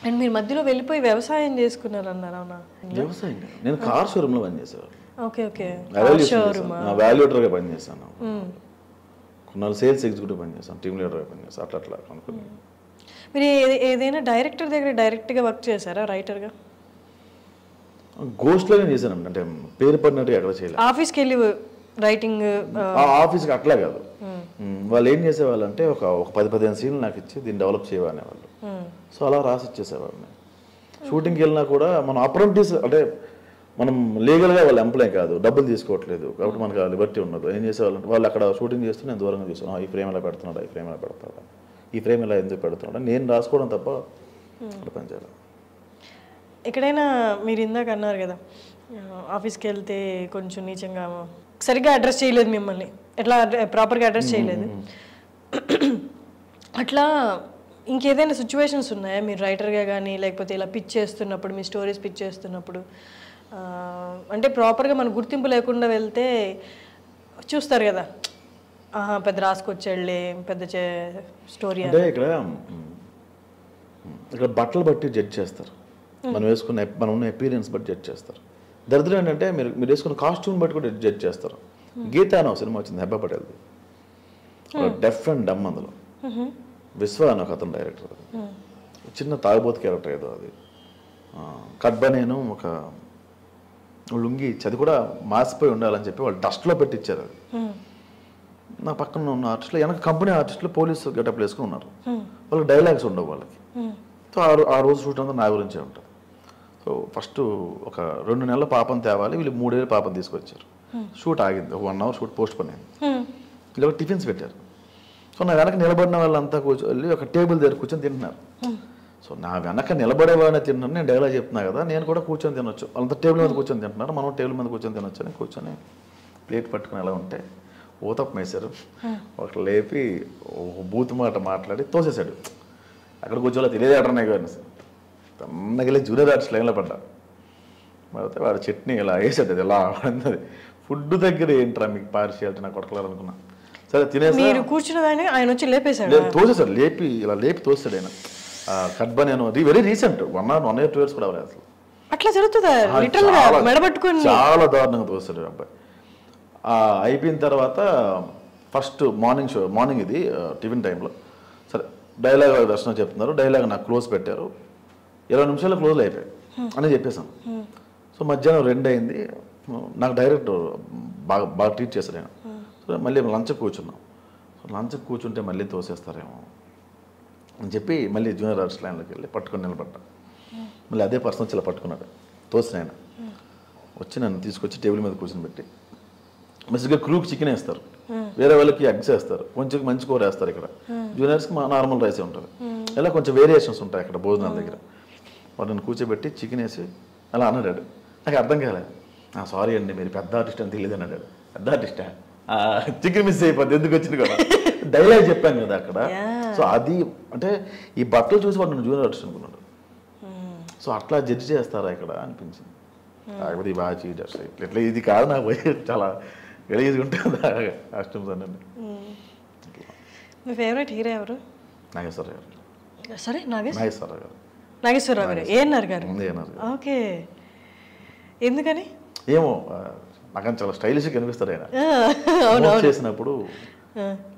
అండ్ మీరు మధ్యలో వెళ్ళిపోయి వ్యవసాయం చేసుకున్నారు అన్నారు, అవునా? వ్యవసాయం నేను కార్ షోరూమ్ లో పనిచేసేవాడు. వాల్యూటర్గా పనిచేశాను. కొన్నాళ్ళు సేల్స్ ఎగ్జిక్యూటివ్ పనిచేస్తాను, టీమ్ లీడర్గా పనిచేస్తాను. అట్లా అనుకున్నాను. మీరు ఏదైనా డైరెక్టర్ దగ్గర డైరెక్ట్గా వర్క్ చేశారా రైటర్గా? గోస్ట్లోనే చేశాను. అంటే పేరు పడినట్టుగా ఎక్కడ చేయలేదు. ఆఫీస్కి వెళ్ళి రైటింగ్? ఆఫీస్కి అట్లా కాదు. వాళ్ళు ఏం చేసేవాళ్ళు అంటే ఒక 10-15 సీన్లు నాకు ఇచ్చి దీన్ని డెవలప్ చేయమనేవాళ్ళు. సో అలా రాసి ఇచ్చేసేవాళ్ళని. షూటింగ్కి వెళ్ళినా కూడా మనం అప్రెంటిస్ అంటే మనం లీగల్గా వాళ్ళ ఎంప్లాయ్ కాదు, డబ్బులు తీసుకోవట్లేదు కాబట్టి మనకు లిబర్టీ ఉండదు. ఏం చేసేవాళ్ళంటే వాళ్ళు అక్కడ షూటింగ్ చేస్తూ నేను దూరంగా చూసాను, ఈ ఫ్రేమ్ ఎలా పెడుతున్నాడా, ఈ ఫ్రేమ్ ఎలా పెడతాడా, ఈ ఫ్రేమ్ ఎలా ఎందుకు పెడుతున్నాడా, నేను రాసుకోవడం తప్ప అక్కడ పనిచేయాలి. ఎక్కడైనా మీరు ఇందాక అన్నారు కదా ఆఫీస్కి వెళ్తే కొంచెం నీచంగా సరిగ్గా అడ్రస్ చేయలేదు మిమ్మల్ని, ఎట్లా ప్రాపర్గా అడ్రస్ చేయలేదు, అట్లా ఇంకేదైనా సిచ్యువేషన్స్ ఉన్నాయా మీరు రైటర్గా కానీ లేకపోతే ఇలా పిచ్ చేస్తున్నప్పుడు, మీ స్టోరీస్ పిచ్ చేస్తున్నప్పుడు? అంటే ప్రాపర్గా మన గుర్తింపు లేకుండా వెళ్తే చూస్తారు కదా, పెద్ద రాసుకొచ్చాడులే పెద్ద స్టోరీ అంటే. ఇక్కడ బట్టలు బట్టి జడ్జ్ చేస్తారు, మనం ఉన్న ఎపీరియన్స్ బట్టి జడ్జ్ చేస్తారు. దరిద్రం ఏంటంటే మీరు వేసుకున్న కాస్ట్యూమ్ బట్టి కూడా జడ్జ్ చేస్తారు. గీత అనే సినిమా వచ్చింది హెబ్బా పటేల్ది, డెఫ్ అండ్ డమ్. అందులో విశ్వ అని ఒక అతను డైరెక్టర్, చిన్న తాగుబోతు క్యారెక్టర్ ఏదో అది. కడ్బా నేను ఒక లుంగి ఇచ్చి అది కూడా మాసిపోయి ఉండాలని చెప్పి వాళ్ళు డస్ట్లో పెట్టించారు. అది నా పక్కన ఉన్న ఆర్టిస్టులు, వెనక కంపెనీ ఆర్టిస్టులు పోలీసు గెటప్ వేసుకుని ఉన్నారు. వాళ్ళకి డైలాగ్స్ ఉండవు వాళ్ళకి. సో ఆ రోజు షూట్ అంతా నా గురించే ఉంటుంది. సో ఫస్ట్ ఒక 2 నెలల పాపం తేవాలి, వీళ్ళు 3 ఏళ్ళ పాపం తీసుకొచ్చారు. షూట్ ఆగింది, ఒక 1 hour షూట్ పోస్ట్ పోన్ అయింది. ఇలా టిఫిన్స్ పెట్టారు. సో నా వెనక నిలబడిన వాళ్ళంతా కూర్చొని ఒక టేబుల్ దగ్గర కూర్చొని తింటున్నారు. సో నా వెనక నిలబడేవాడిని తింటున్నాను, నేను డైలాగ్ చెప్తున్నా కదా, నేను కూడా కూర్చొని తినొచ్చు. వాళ్ళంతా టేబుల్ మీద కూర్చొని తింటున్నారు, మనం టేబుల్ మీద కూర్చొని తినొచ్చు అని కూర్చొని ప్లేట్ పట్టుకుని ఎలా ఉంటే ఊతప్ప వేశారు. ఒకటి లేపి ఒక బూత్ మాట మాట్లాడి తోసేశాడు. అక్కడ కూర్చోలే తెలియదేటనే కానీ తన్నగిలే జూనియర్ ఆర్టిస్ట్ లైన్లో పడ్డా. పడితే వాడు చట్నీ ఇలా వేసాడు, అది ఎలా అన్నది. ఫుడ్ దగ్గర ఏంట్రా మీకు పార్షియాలిటీ, నాకు కొట్టకలేదనుకున్నా. సరే తినేసి కూర్చున్నదాన్ని ఆయన వచ్చి లేపేశాడు, తోసేశాడు. లేపి తోస్తాడు ఆయన. కడ్బా నేను వెరీ రీసెంట్ 1 or 2 years కూడా అవ్వలేదు అసలు. అట్లా జరుగుతుందా? చాలా దారుణంగా తోస్తాడు అబ్బాయి. అయిపోయిన తర్వాత ఫస్ట్ మార్నింగ్ ఇది టిఫిన్ టైంలో సరే డైలాగ్ దర్శనం చెప్తున్నారు, డైలాగ్ నాకు క్లోజ్ పెట్టారు, 20 నిమిషాల్లో క్లోజ్లు అయిపోయాయి అని చెప్పేసాను. సో మధ్యాహ్నం 2 అయింది, నాకు డైరెక్టర్ బాగా ట్రీట్ చేశారు నేను. సో మళ్ళీ లంచ్కి కూర్చున్నాం. సో లంచ్కి కూర్చుంటే మళ్ళీ తోసేస్తారేమో అని చెప్పి మళ్ళీ జూనియర్ ఆర్టిస్ట్ లైన్లోకి వెళ్ళి పట్టుకొని నిలబడ్డా. మళ్ళీ అదే పర్సన్ వచ్చి ఇలా పట్టుకున్నాడు, తోసిన ఆయన వచ్చి నన్ను తీసుకొచ్చి టేబుల్ మీద కూర్చొని పెట్టి మంచిగా క్రూకి చికెన్ వేస్తారు, వేరే వాళ్ళకి ఎగ్స్ వేస్తారు, కొంచెం మంచి కూర వేస్తారు. ఇక్కడ జూనియర్స్కి నార్మల్ రైసే ఉంటుంది. ఇలా కొంచెం వేరియేషన్స్ ఉంటాయి అక్కడ భోజనాల దగ్గర. వాటిని కూర్చోబెట్టి చికెన్ వేసి అలా అన్నాడు. నాకు అర్థం కాలేదు. సారీ అండి మీరు పెద్ద ఆర్టిస్ట్ అని తెలియదు అన్నాడు. పెద్ద ఆర్టిస్టా, చికెన్ మిస్ అయిపోద్ది ఎందుకు వచ్చింది కదా, డైలాగ్ చెప్పాను కదా అక్కడ. సో అది అంటే ఈ బట్టలు చూసి వాడు నన్ను జూనియర్ ఆర్టిస్ట్ అనుకున్నాడు. సో అట్లా జడ్జి చేస్తారా ఇక్కడ అనిపించింది. కాకపోతే ఈ బాగా చేస్తారు ఇట్లా ఇది కాదు నాకు పోయి చాలా గలీజ్గా ఉంటుంది కాస్ట్యూమ్స్ అన్నీ. మీ ఫేవరెట్ హీరో ఎవరు? నాగేశ్వరరావు గారు. సరే నాగేశ్వరరావు గారు. నాగేశ్వరరావు గారు. ఏఎన్ఆర్ గారు. ఓకే, ఎందుకని? ఏమో నాకు చాలా స్టైలిష్గా కనిపిస్తారు ఆయన. చేసినప్పుడు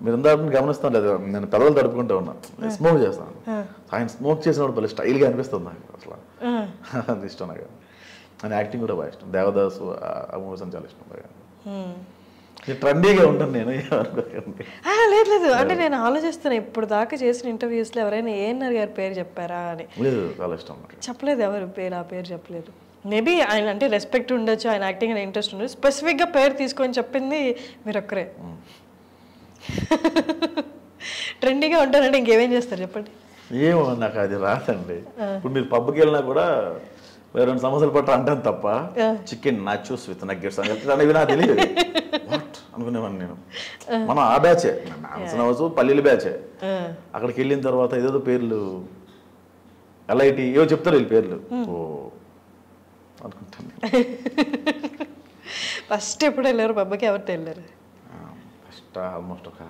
మీరు అందరూ గమనిస్తాను లేదు, నేను పెదవులు తడుపుకుంటూ ఉన్నా, స్మోక్ చేస్తాను. ఆయన స్మోక్ చేసినప్పుడు భలే స్టైల్గా అనిపిస్తుంది నాకు. అసలు అది ఇష్టం నాకు. ఆయన యాక్టింగ్ కూడా బాగా ఇష్టం. దేవదాసు ఆ మూవీస్ అని చాలా ఇష్టం బాగా. ట్రెండీగా ఉంటాను నేను. లేదు అంటే నేను ఆలోచిస్తాను ఇప్పుడు దాకా చేసిన ఇంటర్వ్యూస్లో ఎవరైనా ఏఎన్ఆర్ గారి పేరు చెప్పారా అని. లేదు, చాలా ఇష్టం. చెప్పలేదు ఎవరు పేరు, ఆ పేరు చెప్పలేదు. మేబీ ఆయన అంటే రెస్పెక్ట్ ఉండొచ్చు, ఆయన యాక్టింగ్ అనే ఇంట్రెస్ట్ ఉండదు. స్పెసిఫిక్గా పేరు తీసుకొని చెప్పింది మీరు ఒక్కరే. ట్రెండీగా ఉంటారంటే ఇంకేమేం చేస్తారు చెప్పండి. ఏమో నాకు అది రాదండి. ఇప్పుడు మీరు పబ్కి వెళ్ళినా కూడా 2 సమోసాలు పట్టు అంటాను తప్ప చికెన్ నాచోస్ విత్ నగ్గెట్స్ అనేవి నాకు తెలియదు. వాట్ అనుకునేవాడిని నేను. మనం ఆ బ్యాచే, నాన్సనవచ్చు పల్లీల బ్యాచే. అక్కడికి వెళ్ళిన తర్వాత ఏదేదో పేర్లు LIT ఏవో చెప్తారు వీళ్ళు పేర్లు. ఓ అనుకుంటాను. ఫస్ట్ ఎప్పుడు వెళ్ళారు పబ్కి? ఎవరితో వెళ్ళారు? ఫస్ట్ ఆల్మోస్ట్ ఒక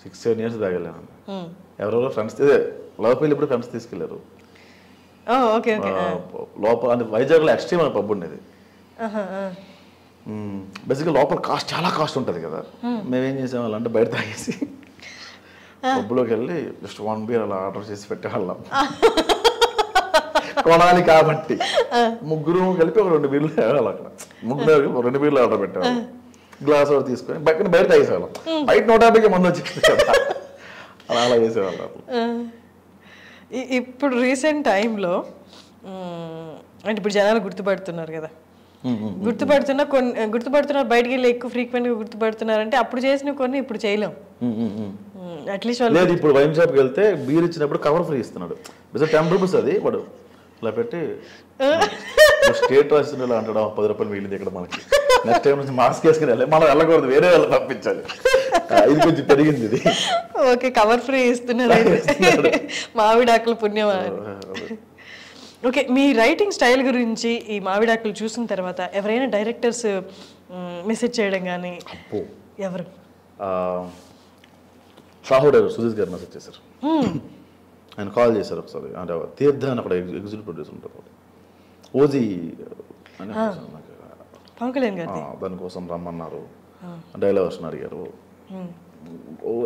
6-7 years దాకా వెళ్ళాను. ఎవరెవరో ఫ్రెండ్స్ లవ్ పెళ్ళి ఇప్పుడు ఫ్రెండ్స్ తీసుకెళ్ళారు. లోపల అంటే వైజాగ్లో ఎక్స్ట్రీమ్ పబ్ ఉండేది. బేసిక్గా లోపల చాలా కాస్ట్ ఉంటుంది కదా. మేమేం చేసేవాళ్ళం అంటే బయట తాగేసి పబ్లోకి వెళ్ళి జస్ట్ 1 beer అలా ఆర్డర్ చేసి పెట్టేవాళ్ళం. కొనాలి కాబట్టి ముగ్గురు కలిపి ఒక 2 beerలు తాగాలి. అక్కడ ముగ్గురు 2 beerలు ఆర్డర్ పెట్టేవాళ్ళం. గ్లాస్ ఒకటి తీసుకొని బయట తాగేసేవాళ్ళం. బయట 150కి మంది వచ్చింది కదా, అలా చేసేవాళ్ళం. ఇప్పుడు రీసెంట్ టైంలో అంటే ఇప్పుడు జనాలు గుర్తుపడుతున్నారు కదా, గుర్తుపడుతున్నారు బయటికి వెళ్ళి ఎక్కువ ఫ్రీక్వెంట్గా గుర్తుపడుతున్నారంటే అప్పుడు చేసిన కొన్ని ఇప్పుడు చేయలేం. అట్లీస్ట్ లేదు, ఇప్పుడు వైన్ షాప్కి వెళ్తే బీర్ ఇచ్చినప్పుడు కవర్ ఫ్రీ ఇస్తున్నాడు. 10 rupees అది వాడు ఇలా పెట్టి స్టేట్ రాసిన అంటాడు 10 రూపాయలు మిగిలింది ఇక్కడ మనకి. నెక్స్ట్ టైం నుంచి మాస్క్ వేసుకుని వెళ్ళాలి, మనం వెళ్ళకూడదు, వేరే వాళ్ళు పంపించాలి. ఇది కొంచెం పెరిగింది ఇది. ఓకే, కవర్ ఫ్రీ ఇస్తున్నారు. మామిడాకులు పుణ్యమా. ఓకే, మీ రైటింగ్ స్టైల్ గురించి ఈ మామిడాకులు చూసిన తర్వాత ఎవరైనా డైరెక్టర్స్ మెసేజ్ చేయడం కానీ? ఎవరు? సాహుడు సుజిత్ గారు మెసేజ్ చేశారు. ఆయన కాల్ చేశారు ఒకసారి. అంటే తీర్థ అని అక్కడ ఎగ్జిక్యూటివ్ ప్రొడ్యూసర్ ఉంటారు, ఓజీ అని, దానికోసం రమ్మన్నారు. డైలాగ్ వర్షన్ అడిగారు.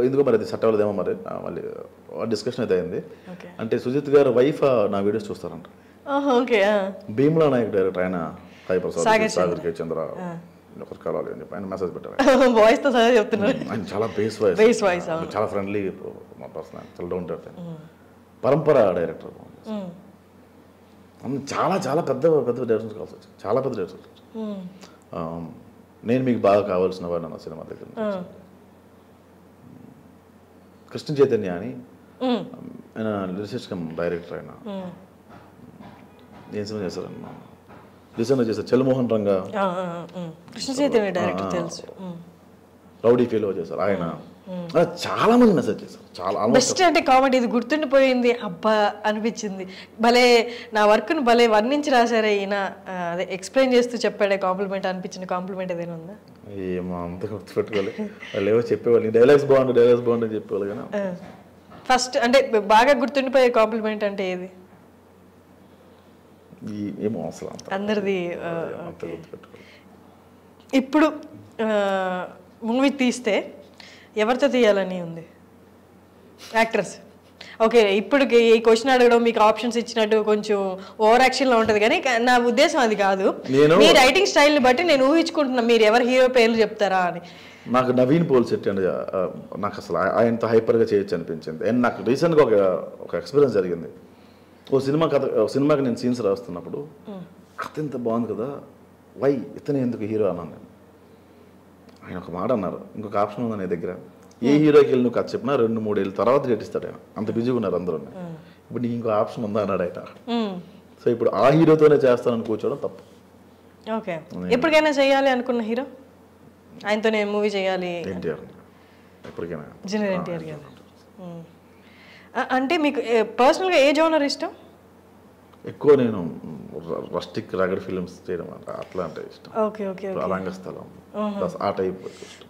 ఎందుకో మరి అది సెట్ అవ్వలేదేమో మరి. మళ్ళీ డిస్కషన్ అయితే అయింది. అంటే సుజిత్ గారు వైఫ్ నా వీడియోస్ చూస్తారంట. భీమ్లా నాయక్ డైరెక్టర్ ఆయన సాగర్ కే చంద్ర ఒకరు కలవాలి అని చెప్పి ఆయన మెసేజ్ పెట్టారు. ఆయన చాలా బేస్ వాయిస్, చాలా ఫ్రెండ్లీ పర్సన్, చాలా డౌన్ టు ఎర్త్. పరంపర డైరెక్టర్. చాలా చాలా పెద్ద పెద్ద డైరెక్టర్స్ కావాల్సి వచ్చింది, చాలా పెద్ద డైరెక్టర్స్. నేను మీకు బాగా కావాల్సిన వాడు అన్న సినిమా దగ్గర కృష్ణ చైతన్య అని ఆయన లిరిసిస్ట్ కమ్ డైరెక్టర్. ఆయన ఏం సినిమా చేశారన్న రీసెంట్గా చేశారు, చలమోహన్ రంగా, కృష్ణ చైతన్య డైరెక్టర్ తెలుసు, రౌడీ ఫీలో చేశారు. ఆయన చాలా మంది మెసేజ్ చేశారు. చాలా బెస్ట్ అంటే కామెడీ ఇది గుర్తుండిపోయింది అబ్బా అనిపించింది. భలే నా వర్క్ను భలే వర్ణించి రాశారే ఈయన, అదే ఎక్స్ప్లెయిన్ చేస్తూ చెప్పాడే కాంప్లిమెంట్ అనిపించిన కాంప్లిమెంట్ ఏదైనా ఉందా? ఏమో అంత గుర్తుపెట్టుకోవాలి. వాళ్ళు ఏవో చెప్పేవాళ్ళు, డైలాగ్స్ బాగుంది చెప్పేవాళ్ళు. కానీ ఫస్ట్ అంటే బాగా గుర్తుండిపోయే కాంప్లిమెంట్ అంటే ఏది? ఏమో అసలు అందరిది. ఇప్పుడు మూవీ తీస్తే ఎవరితో తీయాలని ఉంది యాక్టర్స్? ఓకే, ఇప్పటికి ఈ క్వశ్చన్ అడగడం మీకు ఆప్షన్స్ ఇచ్చినట్టు కొంచెం ఓవర్ యాక్షన్లో ఉంటుంది, కానీ నా ఉద్దేశం అది కాదు. మీ రైటింగ్ స్టైల్ని బట్టి నేను ఊహించుకుంటున్నా మీరు ఎవరు హీరో పేర్లు చెప్తారా అని. నాకు నవీన్ పోల్శెట్టి అండి, నాకు అసలు ఆయనతో హైపర్గా చేయొచ్చు అనిపించింది. అండ్ నాకు రీసెంట్గా ఒక ఎక్స్పీరియన్స్ జరిగింది. ఓ సినిమాకి నేను సీన్స్ రాస్తున్నప్పుడు కథ ఇంత బాగుంది కదా, వై ఇతనే ఎందుకు హీరో అన్నాను నేను. ఆయన ఒక మాట అన్నారు, ఇంకొక ఆప్షన్ ఉంది నీ దగ్గర, ఏ హీరోకి వెళ్ళి నువ్వు కథ చెప్పినా 2-3 ఏళ్ళ తర్వాత చేటిస్తాడు ఆయన, అంత బిజీగా ఉన్నారు అందరూ. ఇప్పుడు నీకు ఇంకో ఆప్షన్ ఉందా అన్నాడు ఆయన. సో ఇప్పుడు ఆ హీరోతోనే చేస్తానని కూర్చోవడం తప్పు. ఓకే, ఎప్పటికైనా చేయాలి అనుకున్న హీరో ఆయనతో నేను మూవీ చేయాలి? ఎన్టీఆర్, ఎప్పటికైనా జూనియర్ ఎన్టీఆర్ గారు. అంటే మీకు పర్సనల్గా ఏ జోనర్ ఇష్టం? ఎక్కువ నేను రస్టిక్ రగడ్ ఫిల్మ్స్ చేయడం అట్లా అంటే ఇష్టం. ఓకే ఓకే, రంగస్థలం ఆ టైప్ ఇష్టం.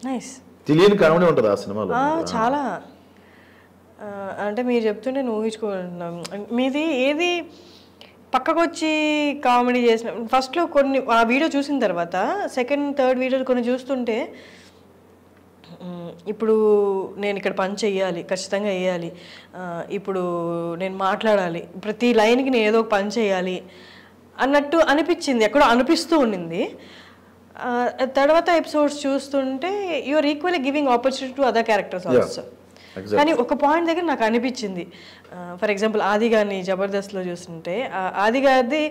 నైస్. తెలియని కామెడీ ఉంటుంది ఆ సినిమాలో చాలా. అంటే మీరు చెప్తుంటే నేను ఊహించుకోగలుగుతున్నాను. మీది ఏది పక్కకు వచ్చి కామెడీ చేసిన ఫస్ట్లో కొన్ని ఆ వీడియో చూసిన తర్వాత సెకండ్ థర్డ్ వీడియోలు కొన్ని చూస్తుంటే ఇప్పుడు నేను ఇక్కడ పని చెయ్యాలి, ఖచ్చితంగా వేయాలి, ఇప్పుడు నేను మాట్లాడాలి, ప్రతి లైన్కి నేను ఏదో ఒక పని చేయాలి అన్నట్టు అనిపించింది, ఎక్కడో అనిపిస్తూ ఉండింది. తర్వాత ఎపిసోడ్స్ చూస్తుంటే you're equally giving opportunity to other characters also. కానీ ఒక పాయింట్ దగ్గర నాకు అనిపించింది, ఫర్ ఎగ్జాంపుల్ ఆది గారిని జబర్దస్త్లో చూస్తుంటే ఆది గారిది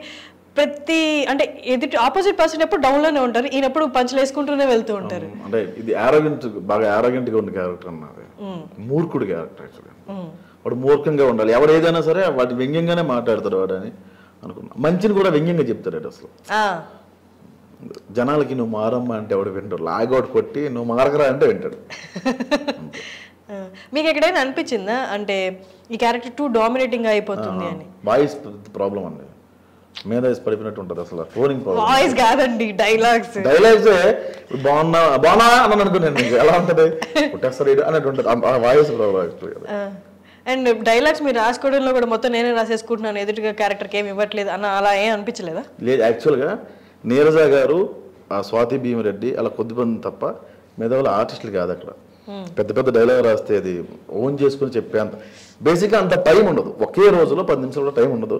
ప్రతి అంటే ఎదుటి ఆపోజిట్ పర్సన్ ఎప్పుడు డౌన్లోనే ఉంటారు, ఈయనప్పుడు పంచులు వేసుకుంటూనే వెళ్తూ ఉంటారు. అంటే ఇది ఆరోగెంట్, బాగా ఆరోగెంట్గా ఉండే క్యారెక్టర్ అన్నది, మూర్ఖుడు క్యారెక్టర్ యాక్చువల్గా. వాడు మూర్ఖంగా ఉండాలి, ఎవరు ఏదైనా సరే వాటి వ్యంగ్యంగానే మాట్లాడతాడు వాడు అని అనుకున్నా. మంచిని కూడా వ్యంగ్యంగా చెప్తాడు అసలు. జనాలకి నువ్వు మారమ్మా అంటే ఎవడు వింటాడు, లాగౌట్ కొట్టి నువ్వు మారకరా అంటే వింటాడు. మీకు ఎక్కడైనా అనిపించిందా అంటే ఈ క్యారెక్టర్ టూ డామినేటింగ్ అయిపోతుంది అని? వాయిస్ ప్రాబ్లం అండి, మీద పడిపోయినట్టు ఉంటుంది అసలు. ఫోనింగ్ వాయిస్ కాదండి, డైలాగ్స్ బాగున్నా అని అనుకున్నాను. ఎలా ఉంటుంది కొట్టేస్తారు అన్నట్టు ఉంటుంది, వాయిస్ ప్రాబ్లం. అండ్ డైలాగ్స్ మీరు రాసుకోవడంలో కూడా మొత్తం నేనే రాసేసుకుంటున్నాను, ఎదుటిగా క్యారెక్టర్కి ఏమి ఇవ్వట్లేదు అన్న అలా ఏం అనిపించలేదా? లేదు, యాక్చువల్గా నీరజ గారు, స్వాతి భీమిరెడ్డి అలా కొద్దిమంది తప్ప మీద వాళ్ళు ఆర్టిస్టులు కాదు. అక్కడ పెద్ద పెద్ద డైలాగ్ రాస్తే అది ఓన్ చేసుకుని చెప్పేంత బేసిక్గా అంత టైం ఉండదు, ఒకే రోజులో 10 నిమిషాలు కూడా టైం ఉండదు.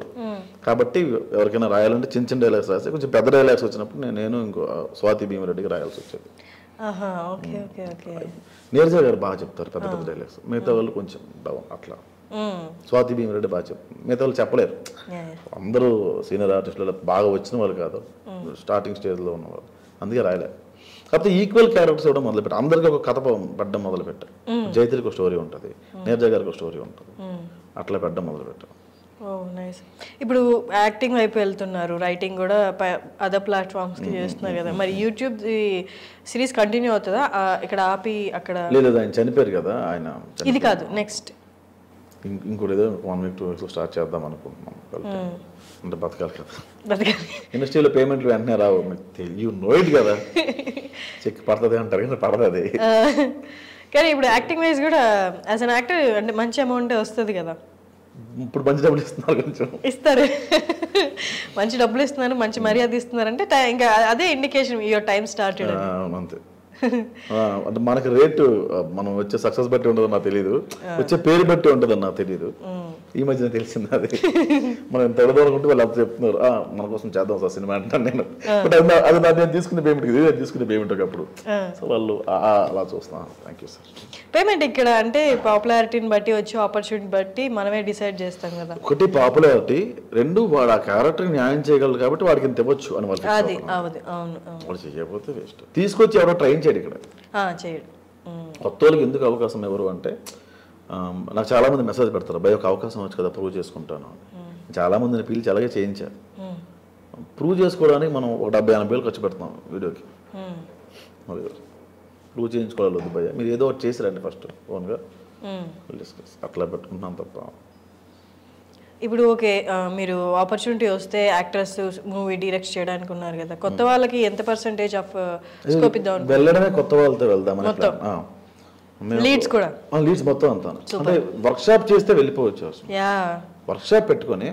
కాబట్టి ఎవరికైనా రాయాలంటే చిన్న చిన్న డైలాగ్స్ రాస్తే, కొంచెం పెద్ద డైలాగ్స్ వచ్చినప్పుడు నేను ఇంకో స్వాతి భీమిరెడ్డికి రాయాల్సి వచ్చేది. నీరజ గారు బాగా చెప్తారు పెద్ద పెద్ద డైలాగ్స్, మిగతా వాళ్ళు కొంచెం డౌన్ అట్లా. స్వాతి భీమిరెడ్డి బాగా చెప్తారు, మిగతా వాళ్ళు చెప్పలేరు. అందరూ సీనియర్ ఆర్టిస్టులు బాగా వచ్చిన వాళ్ళు కాదు, స్టార్టింగ్ స్టేజ్లో ఉన్నవాళ్ళు, అందుకే రాయలేదు. కాకపోతే ఈక్వల్ క్యారెక్టర్స్ ఇవ్వడం మొదలుపెట్టారు, అందరికీ ఒక కథ పెట్టడం మొదలుపెట్టారు. జైత్రికి ఒక స్టోరీ ఉంటుంది, నీరజ గారికి ఒక స్టోరీ ఉంటుంది, అట్లా పెట్టడం మొదలుపెట్టారు. నైస్. ఇప్పుడు యాక్టింగ్ వైపు వెళ్తున్నారు, రైటింగ్ కూడా అదర్ ప్లాట్ఫామ్స్కి చేస్తున్నారు కదా, మరి యూట్యూబ్ సిరీస్ కంటిన్యూ అవుతుందా ఇక్కడ ఆపి అక్కడ? లేదు, ఆయన చనిపోయారు కదా, ఆయన ఇది కాదు నెక్స్ట్ ఇంకోటి ఏదో 1 week 2 weeks స్టార్ట్ చేద్దాం అనుకుంటున్నాం. అంటే బతకాలి కదా, ఇండస్ట్రీలో పేమెంట్లు వెంటనే రావు, యూ నో ఇట్ కదా. చెక్ పడుతుంది అంటారు కానీ పడుతుంది. కానీ ఇప్పుడు యాక్టింగ్ వైజ్ కూడా యాజ్ అన్ యాక్టర్ అంటే మంచి అమౌంట్ వస్తుంది కదా. ఇప్పుడు మంచి డబ్బులు ఇస్తున్నారు, కొంచెం ఇస్తారు, మంచి డబ్బులు ఇస్తున్నారు, మంచి మర్యాద ఇస్తున్నారు అంటే ఇంకా అదే ఇండికేషన్ యువర్ టైం స్టార్టెడ్. అంతే. అంటే మనకి రేటు మనం వచ్చే సక్సెస్ బట్టి ఉండదు నాకు తెలియదు, వచ్చే పేరు బట్టి ఉంటుంది నాకు తెలియదు. ఈ మధ్యన తెలిసింది అది. మనం ఎంత ఎడదోనుకుంటే వాళ్ళు అంత చెప్తున్నారు, మన కోసం చేద్దాం సార్ సినిమా అంటాను నేను. బట్ అది నేను తీసుకునే పేమెంట్, ఇది తీసుకునే పేమెంట్ ఒకప్పుడు. సో వాళ్ళు అలా చూస్తున్నాను. Thank you sir. పేమెంట్ ఇక్కడ అంటే పాపులారిటీని బట్టి వచ్చే ఆపర్చునిటీ బట్టి మనమే డిసైడ్ చేస్తాం కదా. ఒకటి పాపులారిటీ, 2 వాడు ఆ క్యారెక్టర్ న్యాయం చేయగలరు కాబట్టి వాడికి ఇంత ఇవ్వచ్చు అని వాళ్ళు. అది అవును, వాడు చేయకపోతే వేస్ట్. తీసుకొచ్చి ఎవరో ట్రైన్ చేయడు ఇక్కడ, చేయడు. కొత్త వాళ్ళకి ఎందుకు అవకాశం ఎవరు అంటే, నాకు చాలా మంది మెసేజ్ పెడతారు, భయ ఒక అవకాశం వచ్చు కదా ప్రూవ్ చేసుకుంటాను. చాలా మందిని పిలిచి అలాగే చేయించారు. ప్రూవ్ చేసుకోవడానికి మనం ఒక 70-80 వేలు ఖర్చు పెడతాం వీడియోకి. మరి ప్రూవ్ చేయించుకోవాలి వద్దు భయ, మీరు ఏదో ఒకటి చేసిరండి ఫస్ట్ ఓన్గా డిస్కస్, అట్లా పెట్టుకుంటున్నాం తప్ప. ఇప్పుడు ఓకే, మీరు ఆపర్చునిటీ వస్తే యాక్టర్స్ మూవీ డైరెక్ట్ చేయడానికి ఉన్నారు కదా, కొత్త వాళ్ళకి ఎంత పర్సెంటేజ్ ఆఫ్ స్కోప్ ఇద్దాం? వెళ్ళడమే కొత్త వాళ్ళతో వెళ్దామని. లీడ్స్ కూడా లీడ్స్ మొత్తం అంతా అంటే వర్క్షాప్ చేస్తే వెళ్ళిపోవచ్చు. వర్క్షాప్ పెట్టుకొని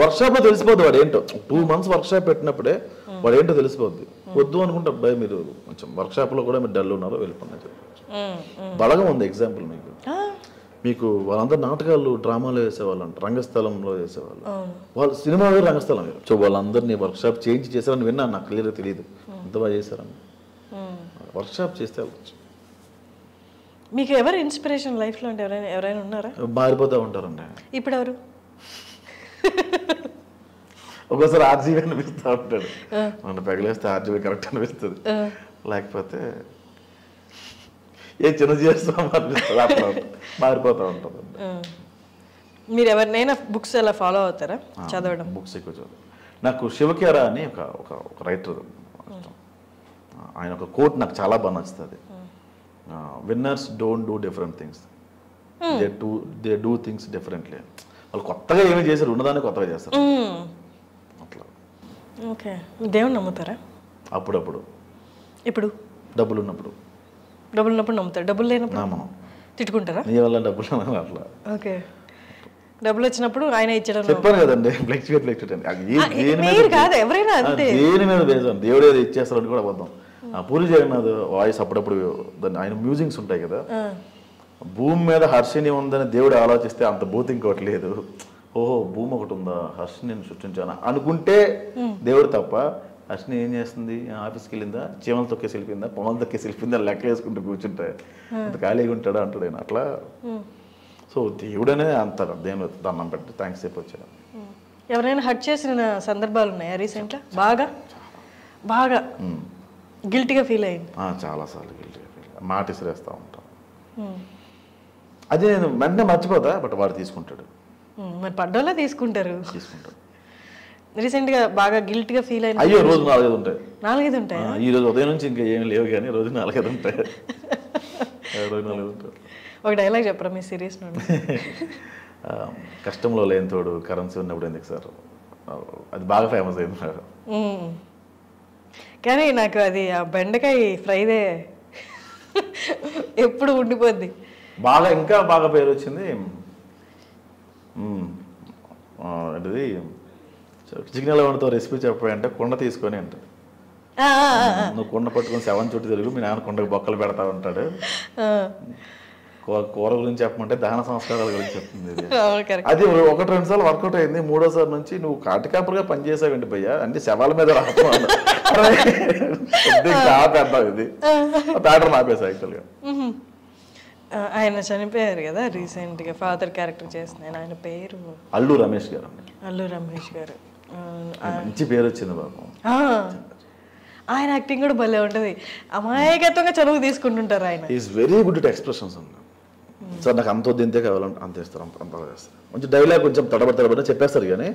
వర్క్షాప్లో తెలిసిపోద్ది వాడు ఏంటో. 2 months వర్క్షాప్ పెట్టినప్పుడే వాడు ఏంటో తెలిసిపోద్ది. వద్దు అనుకుంటే అబ్బాయి మీరు కొంచెం వర్క్షాప్లో కూడా మీరు డల్ ఉన్నారో వెళ్ళిపోయినా చెప్పచ్చు. బలగం ఉంది ఎగ్జాంపుల్ మీకు వాళ్ళందరూ నాటకాలు డ్రామాలో వేసేవాళ్ళు అంట, రంగస్థలంలో వేసేవాళ్ళు. వాళ్ళు సినిమా వేరు, రంగస్థలం వేరు. సో వాళ్ళందరినీ వర్క్షాప్ చేంజ్ చేశారని విన్నాను, నాకు క్లియర్గా తెలియదు ఎంత బాగా చేశారని. వర్క్షాప్ చేస్తే వెళ్ళచ్చు. మీకు ఎవరు ఇన్స్పిరేషన్ లైఫ్లో అంటే ఎవరైనా ఉన్నారా? మారిపోతూ ఉంటారండి. ఇప్పుడు ఎవరు? ఒక్కోసారి ఆర్జీవీ అనిపిస్తూ ఉంటాడు, నన్ను పెగలేస్తే ఆర్జీవీ కరెక్ట్ అనిపిస్తుంది, లేకపోతే ఏ చిన్న చేస్తాం అనిపిస్తుంది, అట్లా మారిపోతూ ఉంటుంది. మీరు ఎవరినైనా బుక్స్ ఎలా ఫాలో అవుతారా చదవడం? బుక్స్ ఎక్కువ చదువు. నాకు శివకేరా అని ఒక రైటర్, ఆయన ఒక కోట్ నాకు చాలా బాగా నచ్చుతుంది. Winners don't do different things, they do things differently. వాళ్ళు కొత్తగా ఏమీ చేశారు, ఉన్నదాన్ని కొత్తగా చేస్తారు అట్లా. ఓకే. దేవుని నమ్ముతారా? అప్పుడప్పుడు. ఇప్పుడు డబ్బులు ఉన్నప్పుడు నమ్ముతారు, డబ్బులు లేనప్పుడు మనం తిట్టుకుంటారా? నీ వల్ల డబ్బులు అట్లా. ఓకే. డబ్బులు వచ్చినప్పుడు ఆయన ఇచ్చడం చెప్పాను కదండి, ఫ్లెక్చువేట్ కాదు, ఎవరైనా అంతే. దేని మీద బేజం, దేవుడు ఏదో ఇచ్చేస్తారని కూడా అబద్ధం. పూరి జగన్నాథ్ వాయిస్ అప్పుడప్పుడు దాన్ని ఆయన మ్యూజిక్స్ ఉంటాయి కదా, భూమి మీద హర్షిని ఉందని దేవుడు ఆలోచిస్తే అంత భూతి ఇంకోటి లేదు. ఓహో భూమి ఒకటి ఉందా, హర్షిని నేను సృష్టించాను అనుకుంటే దేవుడు తప్ప. హర్షిని ఏం చేస్తుంది, ఆఫీస్కి వెళ్ళిందా, చీమలు తొక్కేసి వెళ్ళిపోయిందా, పొమ్మలు తొక్కేసి వెళ్ళిపోయిందా, లెక్క వేసుకుంటూ కూర్చుంటే అంత ఖాళీగా ఉంటాడా అంటాడు ఆయన అట్లా. సో దేవుడనే అంత దేవుడు దండం పెట్టి థ్యాంక్స్ చెప్పి వచ్చాడు. ఎవరైనా హర్ట్ చేసిన సందర్భాలు ఉన్నాయా రీసెంట్గా? బాగా గిల్టీగా ఫీల్ అయ్యింది? చాలాసార్లు గిల్టీగా ఫీల్, మాట ఇసిరేస్తూ ఉంటాను. అది నేను వెంటనే మర్చిపోతా, బట్ వాడు తీసుకుంటాడు. మరి పడ్డోలా తీసుకుంటారు. రీసెంట్గా బాగా గిల్ట్గా ఫీల్ అయిన? అయ్యో రోజు 4-5 ఉంటాయి. 4-5 ఉంటాయి? ఈ రోజు ఉదయం నుంచి ఇంకా ఏం లేవు, కానీ రోజు 4-5 ఉంటాయి. రోజు 4-5 ఉంటాయి. ఒక డైలాగ్ చెప్పరా మీ సిరీస్ నుండి? కష్టంలో లేని తోడు కరెన్సీ ఉన్నప్పుడు ఎందుకు సార్, అది బాగా ఫేమస్ అయింది. కానీ నాకు అది ఆ బెండకాయ ఫ్రైదే ఎప్పుడు ఉండిపోద్ది. ఇంకా బాగా పేరు వచ్చింది అంటే చికెన్ వండుతో రెసిపీ చెప్పాయంటే కుండ తీసుకొని అంటే, నువ్వు కుండ పట్టుకొని 7 చుట్టూ తిరుగు, మీ నాన్న కుండకు బొక్కలు పెడతా ఉంటాడు. కూర గురించి చెప్పమంటే దహన సంస్కారాల గురించి చెప్తుంది. అది 1-2 సార్లు వర్కౌట్ అయింది. 3వసారి నుంచి నువ్వు కాటికాపరుగా పనిచేసావేంటి భయ్యా అంటే శవాల మీద రాకపోవాలి ఇది ప్యాటర్న్ ఆపేసా యాక్చువల్గా. ఆయన చనిపోయారు కదా రీసెంట్గా, ఫాదర్ క్యారెక్టర్ చేస్తున్నాను. ఆయన పేరు అల్లు రమేష్ గారు. మంచి పేరు వచ్చింది బాబు. ఆయన యాక్టింగ్ కూడా భలే ఉంటుంది, అమాయకత్వంగా చదువు తీసుకుంటుంటారు ఆయన. Is very good at expressions అన్న. సార్ నాకు అంత వద్దు కావాలంటే అంత ఇస్తారు, అంత చేస్తారు. కొంచెం డైలాగ్ కొంచెం తడబడి చెప్పేస్తారు, కానీ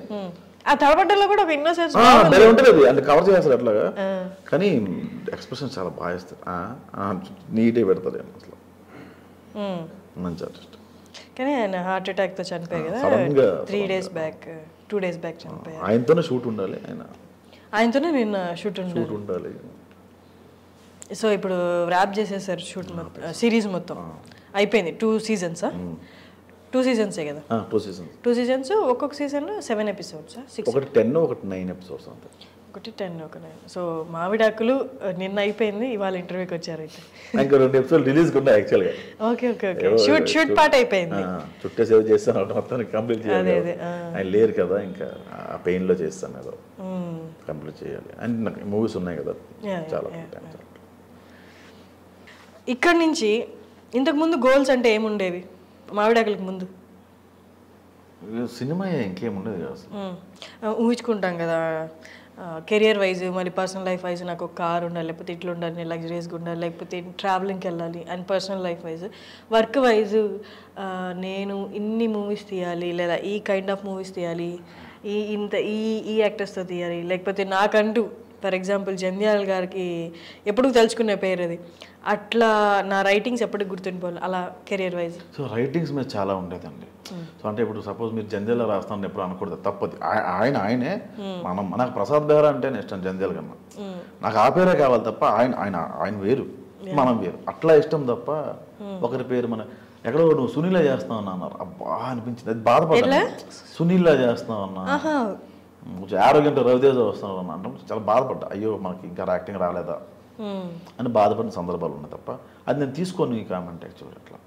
ఆ తడబడ్డలో కూడా ఒక ఇన్నోసెన్స్ ఉంటుంది, అది అంటే కవర్ చేస్తారు అట్లాగా. కానీ ఎక్స్ప్రెషన్ చాలా బాగా ఇస్తారు, నీట్గా పెడతారు అసలు. మంచి ఆర్టిస్ట్. కానీ ఆయన హార్ట్ అటాక్తో చనిపోయారు కదా, 2 days బ్యాక్ చనిపోయారు. ఆయనతోనే షూట్ ఉండాలి, ఆయనతోనే నిన్న షూట్ ఉండాలి. సో ఇప్పుడు ర్యాప్ చేసేసారు షూట్ మొత్తం, సిరీస్ మొత్తం అయిపోయింది. 2 seasons 2 seasons కదా? 2 seasons. ఒక్కొక్క సీజన్లో 7 episodes, 6. ఒకటి 10, ఒకటి 9 episodes అంతే. ఒకటి 10, ఒక 9. సో మావిడాకులు నిన్న అయిపోయింది, ఇవాళ ఇంటర్వ్యూకి వచ్చారు. అయితే ఇంకా 2 episodes రిలీజ్ కూడా యాక్చువల్గా. ఓకే. షూట్ పార్ట్ అయిపోయింది, చుట్టే సేవ్ చేస్తాను, మొత్తం కంప్లీట్ చేయాలి. ఆయన లేరు కదా, ఇంకా ఆ పెయిన్లో చేస్తాను ఏదో కంప్లీట్ చేయాలి. అండ్ నాకు మూవీస్ ఉన్నాయి కదా చాలా. ఇక్కడ నుంచి ఇంతకుముందు గోల్స్ అంటే ఏముండేవి మావిడాకులకి ముందు? సినిమా ఇంకేముండేది కదా అసలు. ఊహించుకుంటాం కదా కెరియర్ వైజ్, మళ్ళీ పర్సనల్ లైఫ్ వైజ్, నాకు ఒక కార్ ఉండాలి, లేకపోతే ఇట్లా ఉండాలి, నేను లగ్జరీస్గా ఉండాలి, లేకపోతే ట్రావెలింగ్కి వెళ్ళాలి. And personal life wise, work wise నేను ఇన్ని మూవీస్ తీయాలి, లేదా ఈ కైండ్ ఆఫ్ మూవీస్ తీయాలి, ఈ యాక్టర్స్తో తీయాలి, లేకపోతే నాకంటూ ఫర్ ఎగ్జాంపుల్ జంధ్యాల గారికి ఎప్పుడు తలుచుకునే పేరు అది, అట్లా నా రైటింగ్స్ ఎప్పటికి గుర్తుండిపోవాలి అలా కెరియర్ వైజ్. సో రైటింగ్స్ మీద చాలా ఉండేదండి. సో అంటే ఇప్పుడు సపోజ్ మీరు జంధ్యాల రాస్తాను ఎప్పుడు అనకూడదు, తప్పది. ఆయనే నాకు ప్రసాద్ బెహ్రా అంటే ఇష్టం జంధ్యాల కన్నా, నాకు ఆ పేరే కావాలి తప్ప ఆయన వేరు మనం వేరు, అట్లా ఇష్టం తప్ప ఒకరి పేరు మన ఎక్కడో నువ్వు సునీలా చేస్తావు అన్నారు. అబ్బా అనిపించింది, అది బాధపడ్డా. సునీల్లా చేస్తావు అన్నా, కొంచెం ఆరోగ్యంట రవితేజ వస్తున్నావు అన్న అంటే చాలా బాధపడ్డా. అయ్యో మనకి ఇంకా యాక్టింగ్ రాలేదా అని బాధపడిన సందర్భాలు ఉన్నాయి తప్ప అది నేను తీసుకొని ఈ కామెంట్ యాక్చువల్గా అట్లా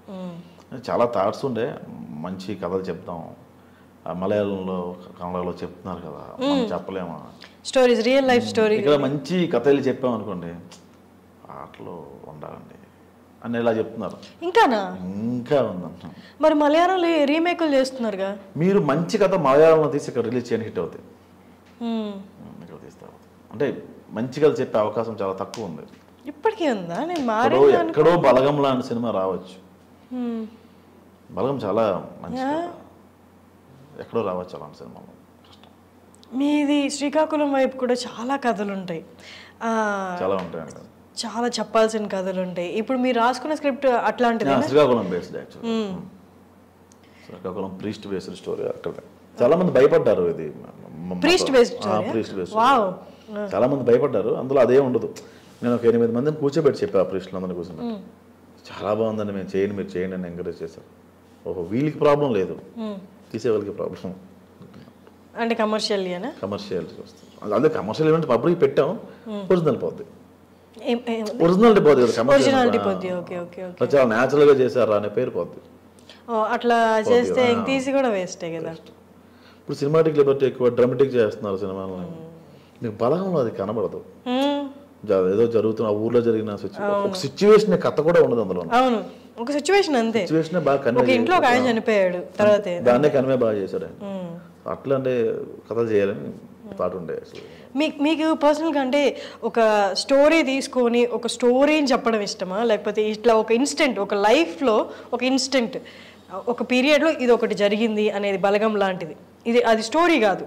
చాలా థాట్స్ ఉండే. మంచి కథలు చెప్తాం, మలయాళంలో కన్నడలో చెప్తున్నారు కదా, మనం చెప్పలేమా స్టోరీస్, రియల్ లైఫ్ స్టోరీ. ఇక్కడ మంచి కథలు చెప్పాం అనుకోండి, ఆటలో ఉండాలండి అని ఇలా చెప్తున్నారు. ఇంకా ఉందంట. మరి మలయాళంలో రీమేకులు చేస్తున్నారుగా. మీరు మంచి కథ మలయాళంలో తీసి ఇక్కడ రిలీజ్ చేయని హిట్ అవుతాయి. ఇక్కడ తీస్తా అంటే మంచి కథ చెప్పే అవకాశం చాలా తక్కువ ఉంది. ఇప్పటికీ ఉందా? ఎక్కడో బలగం లాంటి సినిమా రావచ్చు. బలగం చాలా మంచి, ఎక్కడో రావచ్చు అలాంటి సినిమాలో. మీది శ్రీకాకుళం వైపు కూడా చాలా కథలు ఉంటాయి, చాలా ఉంటాయండి, చాలా చెప్పాల్సిన కథలు ఉంటాయి. ఇప్పుడు మీరు రాసుకున్న స్క్రిప్ట్ అట్లాంటిది Srikakulam based actually. Srikakulam priest based story. అక్కడ చాలా మంది భయపడ్డారు, ఇది ప్రీస్ట్ బేస్డ్ చాలా మంది భయపడ్డారు. అందులో అదే ఉండదు. నేను ఒక 8 మందిని కూర్చోబెట్టి చెప్పా, ఆ ప్రీస్టులు అందరినీ కూర్చోబెట్టి చాలా బాగుందండి, మేము చేయండి, మీరు చేయండి అని ఎంకరేజ్ చేశారు. ఓహో వీళ్ళకి ప్రాబ్లం లేదు, తీసే వాళ్ళకి ప్రాబ్లం అంటే కమర్షియల్ వస్తుంది. అదే కమర్షియల్ ఈవెంట్ పబ్లిక్ పెట్టాం, ఒరిజినల్ పోద్ది, ఒరిజినాలిటీ పోద్ది కదా, కమర్షియల్ చాలా న్యాచురల్ గా చేశారా అనే పేరు పోద్ది. అట్లా చేస్తే తీసి కూడా వేస్టే కదా. ఇప్పుడు సినిమాటిక్ లిబర్టీ ఎక్కువ, డ్రామాటిక్ చేస్తున్నారు సినిమాలో. నీకు బలగంలో అది కనబడదు, ఏదో జరుగుతున్న ఆ ఊర్లో జరిగిన ఒక సిచ్యువేషన్ కథ కూడా ఉండదు అందులో. అవును, ఒక సిచ్యువేషన్ అంతే. సిచ్యువేషన్ బాగా కన్వే, ఇంట్లో ఒక ఆయన చనిపోయాడు తర్వాత దాన్నే కన్వే బాగా చేశాడు ఆయన. అట్లా అంటే కథలు చేయాలని థాట్ ఉండే. మీకు పర్సనల్గా అంటే ఒక స్టోరీ తీసుకొని ఒక స్టోరీని చెప్పడం ఇష్టమా, లేకపోతే ఇట్లా ఒక ఇన్స్టెంట్, ఒక లైఫ్లో ఒక ఇన్స్టెంట్, ఒక పీరియడ్లో ఇది ఒకటి జరిగింది అనేది బలగం లాంటిది, ఇది అది స్టోరీ కాదు,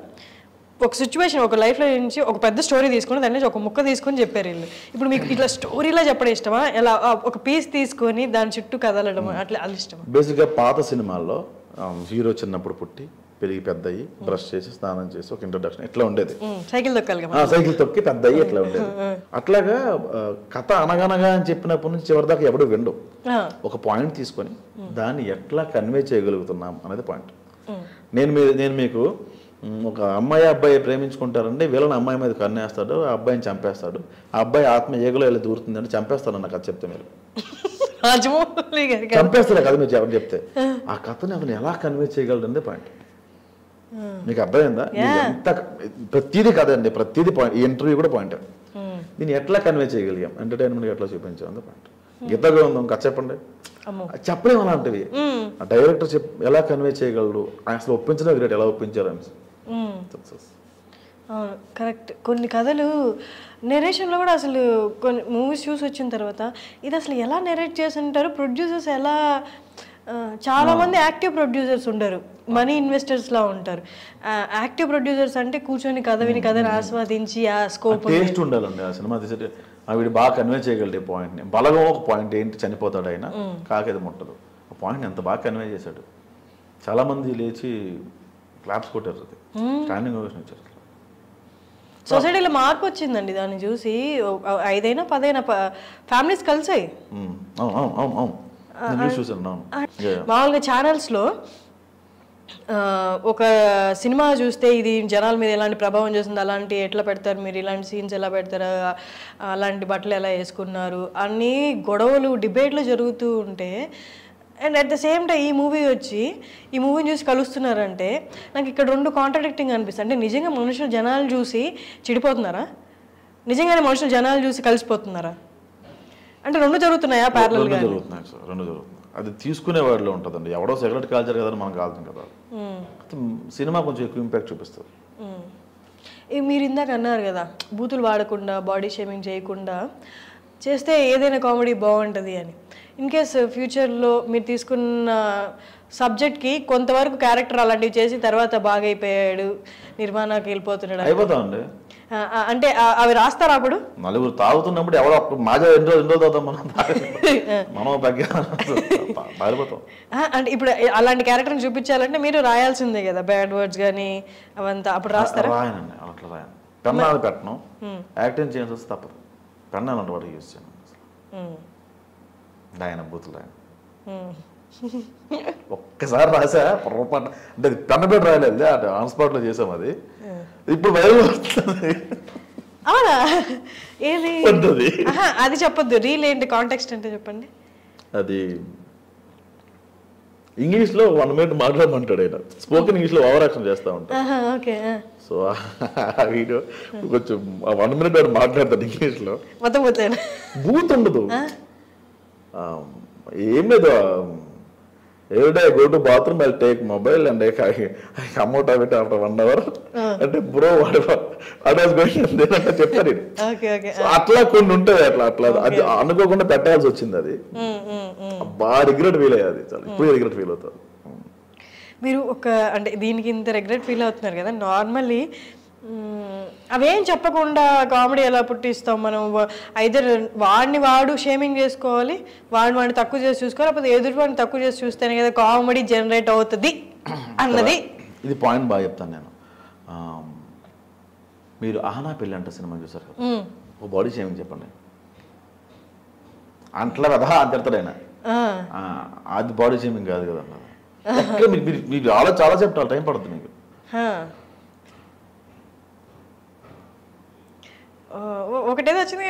ఒక సిచ్యువేషన్, ఒక లైఫ్లో నుంచి ఒక పెద్ద స్టోరీ తీసుకొని దాని నుంచి ఒక ముక్క తీసుకొని చెప్పారు వీళ్ళు. ఇప్పుడు మీకు ఇట్లా స్టోరీలా చెప్పడం ఇష్టమా, ఎలా ఒక పీస్ తీసుకొని దాని చుట్టూ కదలడం అట్లా అది ఇష్టమా? బేసిక్గా పాత సినిమాల్లో హీరో చిన్నప్పుడు పుట్టి పెరిగి పెద్ద అయ్యి బ్రష్ చేసి స్నానం చేసి ఒక ఇంట్రొడక్షన్ ఇట్లా ఉండేది. సైకిల్ తొక్కి పెద్ద అయ్యి ఇట్లా ఉండేది. అట్లాగా కథ అనగనగా అని చెప్పినప్పటి నుంచి చివరి దాకా ఎవడు విండు. ఒక పాయింట్ తీసుకొని దాన్ని ఎట్లా కన్వే చేయగలుగుతున్నాం అనేది పాయింట్. నేను మీకు ఒక అమ్మాయి అబ్బాయి ప్రేమించుకుంటారంటే వీళ్ళని అమ్మాయి మీద కన్నేస్తాడు, ఆ అబ్బాయిని చంపేస్తాడు, ఆ అబ్బాయి ఆత్మ ఏగులో వెళ్ళి దూరుతుందంటే చంపేస్తాడు నాకు అది చెప్తే, మీరు చంపేస్తారు కదా మీరు ఎవరు చెప్తే. ఆ కథని అతను ఎలా కన్వే చేయగలడు అనేది పాయింట్. మీకు అర్థమైందా? ఎంత ప్రతిదీ కదండి, ప్రతిదీ పాయింట్. ఈ ఇంటర్వ్యూ కూడా పాయింట్. దీన్ని ఎట్లా కన్వే చేయగలిగాం, ఎంటర్టైన్మెంట్ ఎట్లా చూపించాం అంతే పాయింట్. గీతగా ఉందాం కథ చెప్పండి, చెప్పలేము అలాంటివి. ఆ డైరెక్టర్ ఎలా కన్వే చేయగలడు, అసలు ఒప్పించడం గ్రేట్, ఎలా ఒప్పించారు అని సక్సెస్. అవును, కరెక్ట్. కొన్ని కథలు నెరేషన్లో కూడా అసలు కొన్ని మూవీస్ చూసి వచ్చిన తర్వాత ఇది అసలు ఎలా నెరేట్ చేసి ఉంటారు ప్రొడ్యూసర్స్, ఎలా చాలామంది యాక్టివ్ ప్రొడ్యూసర్స్ ఉండరు, మనీ ఇన్వెస్టర్స్లా ఉంటారు. యాక్టివ్ ప్రొడ్యూసర్స్ అంటే కూర్చొని కథ విని కథను ఆస్వాదించి ఆ స్కోప్ టేస్ట్ ఉండాలండి. ఆ సినిమా తీసే వీడు బాగా కన్వే చేయగలడు పాయింట్ని. బలగం ఒక పాయింట్ ఏంటి, చనిపోతాడు ఆయన, కాకేది ముట్టదు, ఆ పాయింట్ ఎంత బాగా కన్వే చేశాడు. చాలామంది లేచి క్లాప్స్ కొట్టారు, అది స్టాండింగ్ ఓవేషన్ ఇచ్చారు. సొసైటీలో మార్పు వచ్చిందండి దాన్ని చూసి. 5 అయినా 10 అయినా ఫ్యామిలీస్ కలిసాయి. మామూలుగా ఛానల్స్లో ఒక సినిమా చూస్తే ఇది జనాల మీద ఎలాంటి ప్రభావం చేస్తుంది, అలాంటి ఎట్లా పెడతారు మీరు, ఇలాంటి సీన్స్ ఎలా పెడతారు, అలాంటి బట్టలు ఎలా వేసుకున్నారు, అన్నీ గొడవలు డిబేట్లు జరుగుతూ ఉంటే, and at the same time ఈ మూవీ వచ్చి ఈ మూవీని చూసి కలుస్తున్నారంటే నాకు ఇక్కడ 2 కాంట్రాడిక్టింగ్ అనిపిస్తుంది. అంటే నిజంగా మనుషులు జనాలు చూసి చెడిపోతున్నారా, నిజంగానే మనుషులు జనాలు చూసి కలిసిపోతున్నారా, అంటే 2 జరుగుతున్నాయా ప్యారలల్గా? జరుగుతున్నాయి సార్, 2 జరుగుతున్నాయి. అది తీసుకునే వాడిలో ఉంటుందండి. ఎవడో సిగరెట్ కాల్చారు కదా మనం కాల్చాం కదా, సినిమా కొంచెం ఎక్కువ ఇంపాక్ట్ చూపిస్తుంది. మీరు ఇందాక అన్నారు కదా బూతులు వాడకుండా, బాడీ షేమింగ్ చేయకుండా చేస్తే ఏదైనా కామెడీ బాగుంటుంది అని. ఇన్ కేస్ ఫ్యూచర్లో మీరు తీసుకున్న సబ్జెక్ట్కి కొంతవరకు క్యారెక్టర్ అలాంటివి చేసి తర్వాత బాగా అయిపోయాడు, నిర్మాణానికి వెళ్ళిపోతున్నాడు, అయిపోతామండి అంటే అవి రాస్తారా? అప్పుడు నలుగురు తాగుతున్నప్పుడు ఎవరో మాజా ఎన్నో తాగుతాం మనం పారిపోతాం. అంటే ఇప్పుడు అలాంటి క్యారెక్టర్ని చూపించాలంటే మీరు రాయాల్సిందే కదా, బ్యాడ్ వర్డ్స్ కానీ అవంతా, అప్పుడు రాస్తారా? రాయనండి, అట్లా రాయను. పెన్నాలు పెట్టను, యాక్టింగ్ చేయాల్సి వస్తే తప్పదు. పెన్నాలు అంటే వాడికి యూజ్ చేయను, ఆయన బూతులు రాయను. ఒక్కసారి రాసా పొరపాటు, అంటే పెన్న పెట్టి రాయలేదు, అంటే ఆన్ స్పాట్లో చేసాం అది. ఇప్పుడు వైరల్ వస్తుంది. అవునా? ఏది వద్దు అది చెప్పొద్దు. రీల్ ఏంటి, కాంటెక్స్ట్ అంటే చెప్పండి. అది ఇంగ్లీష్లో 1 minute మాట్లాడమంటాడు ఆయన, స్పోకెన్ ఇంగ్లీష్లో ఓవర్ యాక్షన్ చేస్తూ ఉంటాడు. ఓకే. సో ఆ వీడియో కొంచెం 1 minute వాడు మాట్లాడతాడు ఇంగ్లీష్లో, మొత్తం పోతాను, బూత్ ఉండదు, ఏం లేదు. Every day I go to bathroom, I'll take mobile and I come out of it after 1 hour. అంటే బ్రో చెప్తారు. అట్లా కొన్ని ఉంటాయి, అట్లా అది అనుకోకుండా పెట్టాల్సి వచ్చింది. అది బాగా రిగ్రెట్ ఫీల్ అయ్యేది, చాలా ఇప్పుడు రిగ్రెట్ ఫీల్ అవుతారు. మీరు అంటే దీనికి ఇంత రిగ్రెట్ ఫీల్ అవుతున్నారు కదా, నార్మల్లీ అవేం చెప్పకుండా కామెడీ ఎలా పుట్టిస్తాం మనం? ఐదర్ వాడు షేమింగ్ చేసుకోవాలి, వాడిని తక్కువ చేసి చూసుకోవాలి, లేకపోతే ఎదుటి వాడిని తక్కువ చేసి చూస్తేనే కదా కామెడీ జనరేట్ అవుతుంది అన్నది. ఇది పాయింట్ బాగా చెప్తాను నేను. మీరు ఆహనా పెళ్ళి అంటే సినిమా చూసారు కదా, ఓ బాడీ షేమింగ్ చెప్పండి అంటలే కదా అంటాడు ఆయన, అది బాడీ షేమింగ్ కాదు కదా అన్నది. మీరు చాలా చెప్తారు, టైం పడుతుంది మీకు. ఒకటేదో వచ్చింది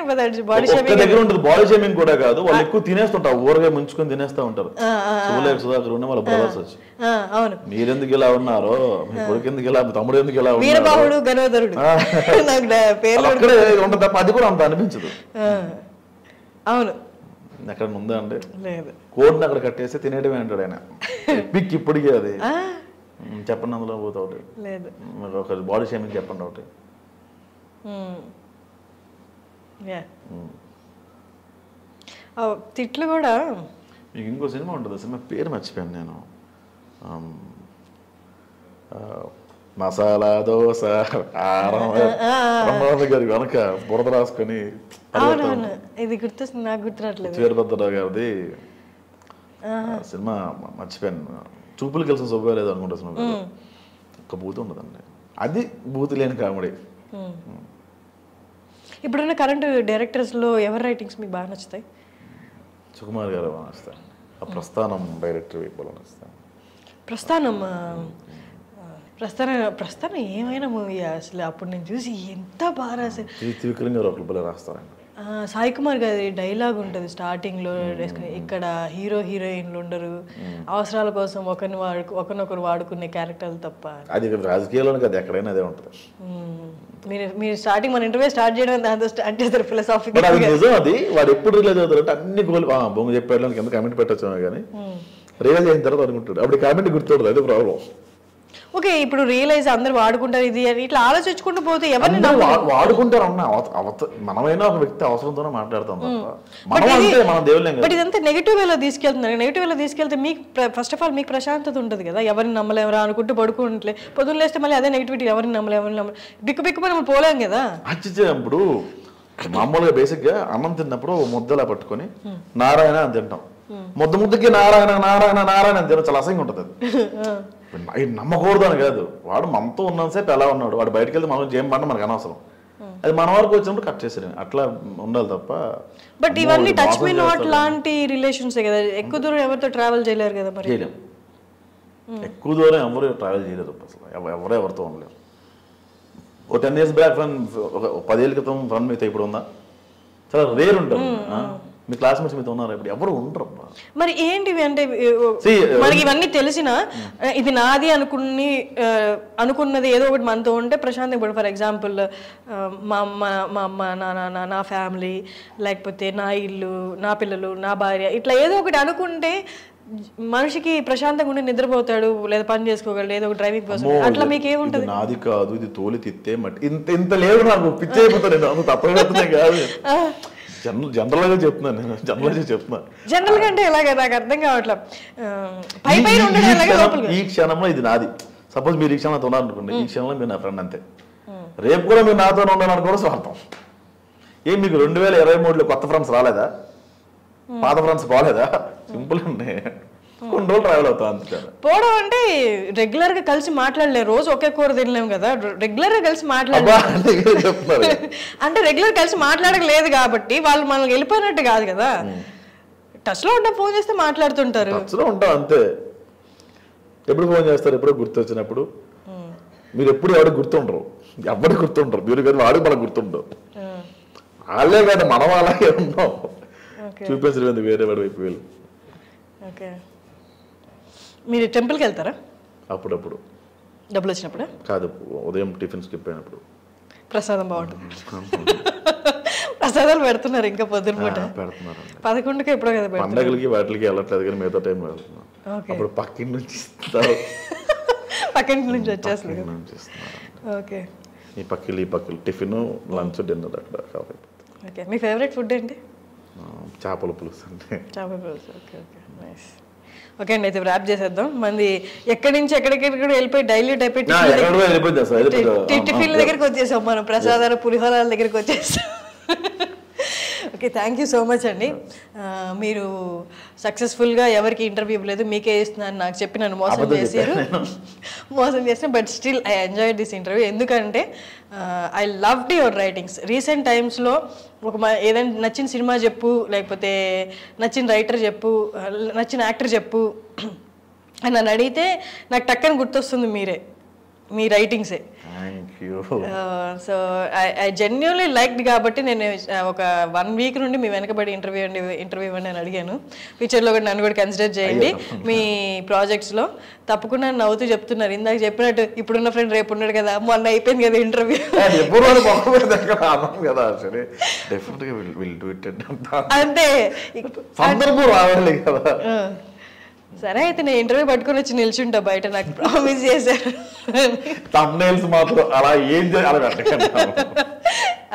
బాడీ దగ్గర ఉంటుంది. బాడీ షేమింగ్ కూడా కాదు, వాళ్ళు ఎక్కువ తినేస్తుంటారు, ఊరగా ముంచుకొని తినేస్తా ఉంటారు. సుధాకర్ ఉండే వాళ్ళ బ్రదర్స్ వచ్చి, మీరెందుకు ఇలా ఉన్నారో, మీ కొడుకు ఎందుకు ఇలా, తమ్ముడు ఎందుకు ఇలా ఉన్నారు, అక్కడే ఉంటుంది తప్ప అది కూడా అంత అనిపించదు. అవును, ఎక్కడ ఉందా అంటే కోడిని అక్కడ కట్టేస్తే తినేయడమే అంటాడు ఆయన. పిక్ ఇప్పటికీ అది చెప్పండి, అందులో పోతా ఒకటి ఒక బాడీ షేమింగ్ చెప్పండి ఒకటి. తిట్లు కూడా. మీకు ఇంకో సినిమా ఉంటుంది, సినిమా పేరు మర్చిపోయాను నేను, మసాలా దోశ గారి వెనక బురద రాసుకొని, ఇది గుర్తొస్తుంది, నాకు గుర్తురాట్లేదు. వీరభద్రరావు గారిది సినిమా మర్చిపోయాను, చూపులు కలిసిన శుభ్రం లేదు అనుకుంటా సినిమా. ఒక్క బూత్ ఉండదండి, అది బూత్ లేని కామెడీ. ఇప్పుడున్న కరెంట్ డైరెక్టర్స్లో ఎవరి రైటింగ్స్ మీకు బాగా నచ్చుతాయి? సుకుమార్ గారు బాగా నచ్చుతాయి, ఆ ప్రస్థానం డైరెక్టర్ బాగా నచ్చుతాయి. ప్రస్థానం ఏమైనా మూవీ అసలు, అప్పుడు నేను చూసి ఎంత బాగా రాశారు. త్రివిక్రమ్ గారు ఒకళ్ళు రాస్తారండి. సాయి కుమార్ గారి డైలాగ్ ఉంటుంది స్టార్టింగ్లో, ఇక్కడ హీరో హీరోయిన్లు ఉండరు, అవసరాల కోసం ఒకరినొకరు వాడుకునే క్యారెక్టర్లు తప్ప. అది రాజకీయాల్లోనే కదా, ఎక్కడైనా అదే ఉంటుంది. మీరు స్టార్టింగ్ మన ఇంటర్వ్యూ స్టార్ట్ చేయడం దాంతో స్టార్ట్ చేస్తారు ఫిలాసఫీ. నిజం అది, వాడు ఎప్పుడు రిలీజ్ అవుతారు అంటే అన్ని గోల్ బొంగు చెప్పాడు కింద కామెంట్ పెట్టచ్చు కానీ రియలైజ్ అయిన తర్వాత అనుకుంటాడు, అప్పుడు కామెంట్ గుర్తుంటుంది, అదే ప్రాబ్లం. ఓకే, ఇప్పుడు రియలైజ్ అందరు వాడుకుంటారు ఇది అని ఇట్లా ఆలోచించుకుంటూ పోతే ఎవరిని వాడుకుంటారు అన్న, మనమైనా ఒక వ్యక్తి అవసరంతోనే మాట్లాడతాం తప్ప మన దేవుళ్ళే. బట్ ఇదంతా నెగిటివ్ వేలో తీసుకెళ్తున్నారు. నెగిటివ్ వేలో తీసుకెళ్తే మీకు ఫస్ట్ ఆఫ్ ఆల్ మీకు ప్రశాంతత ఉంటుంది కదా, ఎవరిని నమ్మలేవరా అనుకుంటూ పడుకుంటే పొద్దున్న లేస్తే మళ్ళీ అదే నెగిటివిటీ, ఎవరిని నమ్మలేము, బిక్కు మనం పోలేం కదా. ఇప్పుడు మామూలుగా బేసిక్ గా అన్నం తిన్నప్పుడు ముద్దలా పట్టుకొని నారాయణ అని తింటాం, ముద్దకి నారాయణ నారాయణ నారాయణ అని తినడం చాలా అసహ్యంగా ఉంటుంది. అది నమ్మకూడదు అని కాదు, వాడు మనతో ఉన్నంతసేపు ఎలా ఉన్నాడు, వాడు బయటకు వెళ్తే మనం ఏం పడినా మనకు అనవసరం, అది మన వరకు వచ్చినప్పుడు కట్ చేసేది, అట్లా ఉండాలి తప్ప. బట్ ఇవన్నీ టచ్ మీ నాట్ లాంటి రిలేషన్స్ కదా, ఎక్కువ దూరం ఎవరితో ట్రావెల్ చేయలేరు కదా. మరి చేయలేము, ఎక్కువ దూరం ఎవరు ట్రావెల్ చేయలేదు అసలు, ఎవరితో ఉండలేరు. ఒక 10 years బ్యాక్ ఫ్రెండ్, ఒక 10 ఏళ్ళ క్రితం ఫ్రెండ్ మీతో ఇప్పుడు ఉందా? చాలా రేర్ ఉంటుంది. మీ క్లాస్మేట్స్ మీతో ఉన్నారు, ఇప్పుడు ఎవరు ఉండరు. మరి ఏంటివి అంటే మనకి ఇవన్నీ తెలిసిన ఇది నాది అనుకున్నది ఏదో ఒకటి మనతో ఉంటే ప్రశాంత్. ఇప్పుడు ఫర్ ఎగ్జాంపుల్ మా అమ్మ నా ఫ్యామిలీ, లేకపోతే నా ఇల్లు, నా పిల్లలు, నా భార్య, ఇట్లా ఏదో ఒకటి అనుకుంటే మనిషికి ప్రశాంతంగా ఉండి నిద్రపోతాడు, లేదా పని చేసుకోగలడు, ఏదో ఒక డ్రైవింగ్ పర్సన్. అట్లా మీకు ఏముంటది? నాది కాదు, ఇది తోలి తిత్తే మట్టి ఇంత లేదు, నాకు పిచ్చి అయిపోతాను, తప్పనే కాదు. జనరల్ గా చెప్తున్నాను నేను, జనరల్ గా అంటే ఎలాగ నాకు అర్థం కావట్లేదు. ఈ క్షణంలో ఇది నాది, సపోజ్ మీరు ఈ క్షణంలో ఉన్నారనుకోండి, ఈ క్షణంలో మీరు నా ఫ్రెండ్ అంతే, రేపు కూడా మీరు నాతో ఉండాలనుకోవడం స్వార్థం. ఏం మీకు 2023లో కొత్త ఫ్రెండ్స్ రాలేదా, పాత ఫ్రెండ్స్ బాగాలేదా? సింపుల్ అండి, కొన్ని రోజులు ట్రావెల్ అవుతాం అంతే. పోవడం అంటే రెగ్యులర్ గా కలిసి మాట్లాడలేము, రోజు ఒకే కూర తినలేము కదా, రెగ్యులర్ గా కలిసి మాట్లాడలేదు అంటే రెగ్యులర్ కలిసి మాట్లాడలేదు కాబట్టి వాళ్ళు మనల్ని వెళ్ళిపోయినట్టు కాదు కదా. టచ్లో ఉంటా, ఫోన్ చేస్తే మాట్లాడుతుంటారు. టచ్లో ఉంటాం అంతే. ఎప్పుడు ఫోన్ చేస్తారు, ఎప్పుడో గుర్తు వచ్చినప్పుడు. మీరు ఎప్పుడు ఎవరికి గుర్తుండరు, ఎవరికి గుర్తుండరు. మీరు కానీ వాడికి మనకు గుర్తుండవు. వాళ్ళే కాదు మనం అలాగే ఉన్నాం. చూపించడం వేరే వాడి వైపు వెళ్ళి. ఓకే, మీరు టెంపుల్కి వెళ్తారా? అప్పుడప్పుడు. డబ్బులు వచ్చినప్పుడు కాదు, ఉదయం టిఫిన్ స్కిప్ అయినప్పుడు. ప్రసాదం బాగుంటుంది. ప్రసాదాలు పెడుతున్నారు ఇంకా పొద్దున పూట. పెడుతున్నారు 11కి ఎప్పుడో కదా పెడతారు. పండగలకి వాటికి వెళ్ళట్లేదు కానీ మిగతా టైంలో వెళ్తున్నాం. అప్పుడు పక్కింటి నుంచి ఇస్తారు, పక్కింటి నుంచి వచ్చేస్తుంది. ఓకే, ఈ పక్కలు ఈ పక్కలు టిఫిన్ లంచ్ డిన్నర్ అక్కడ కావాలి. ఓకే, మీ ఫేవరెట్ ఫుడ్ ఏంటి? చేపల పులుసు అంటే. చేపల పులుసు. Okay okay, nice. ఓకే అండి, అయితే ర్యాప్ చేసేద్దాం. మంది ఎక్కడి నుంచి ఎక్కడికెక్కడ వెళ్ళిపోయి డైల్యూట్ అయిపోయి టిఫిన్ల దగ్గరికి వచ్చేసాం మనం, ప్రసాదాల పులిహోరాల దగ్గరికి వచ్చేసాం. Okay, thank you so much అండి. మీరు సక్సెస్ఫుల్గా ఎవరికి ఇంటర్వ్యూ ఇవ్వలేదు, మీకే ఇస్తున్నాను నాకు చెప్పి నన్ను మోసం చేసిన but still I enjoyed this interview. ఎందుకంటే I loved your writings. Recent టైమ్స్లో ఏదైనా నచ్చిన సినిమా చెప్పు, లేకపోతే నచ్చిన రైటర్ చెప్పు, నచ్చిన యాక్టర్ చెప్పు అని నన్ను అడిగితే నాకు టక్కని గుర్తొస్తుంది మీరే, మీ రైటింగ్సే. సో ఐ జెన్యున్లీ లైక్డ్ కాబట్టి నేను ఒక 1 వీక్ నుండి మీ వెనకబడి ఇంటర్వ్యూ ఇవ్వండి అని అడిగాను. ఫ్యూచర్లో కూడా నన్ను కూడా కన్సిడర్ చేయండి మీ ప్రాజెక్ట్స్లో. తప్పకుండా నవ్వుతూ చెప్తున్నారు, ఇందాక చెప్పినట్టు ఇప్పుడున్న ఫ్రెండ్ రేపు ఉన్నాడు కదా, మొన్న అయిపోయింది కదా ఇంటర్వ్యూ. అంతే, సరే అయితే నేను ఇంటర్వ్యూ పట్టుకొని వచ్చి నిల్చుంటా బయట, నాకు ప్రామిస్ చేశారు.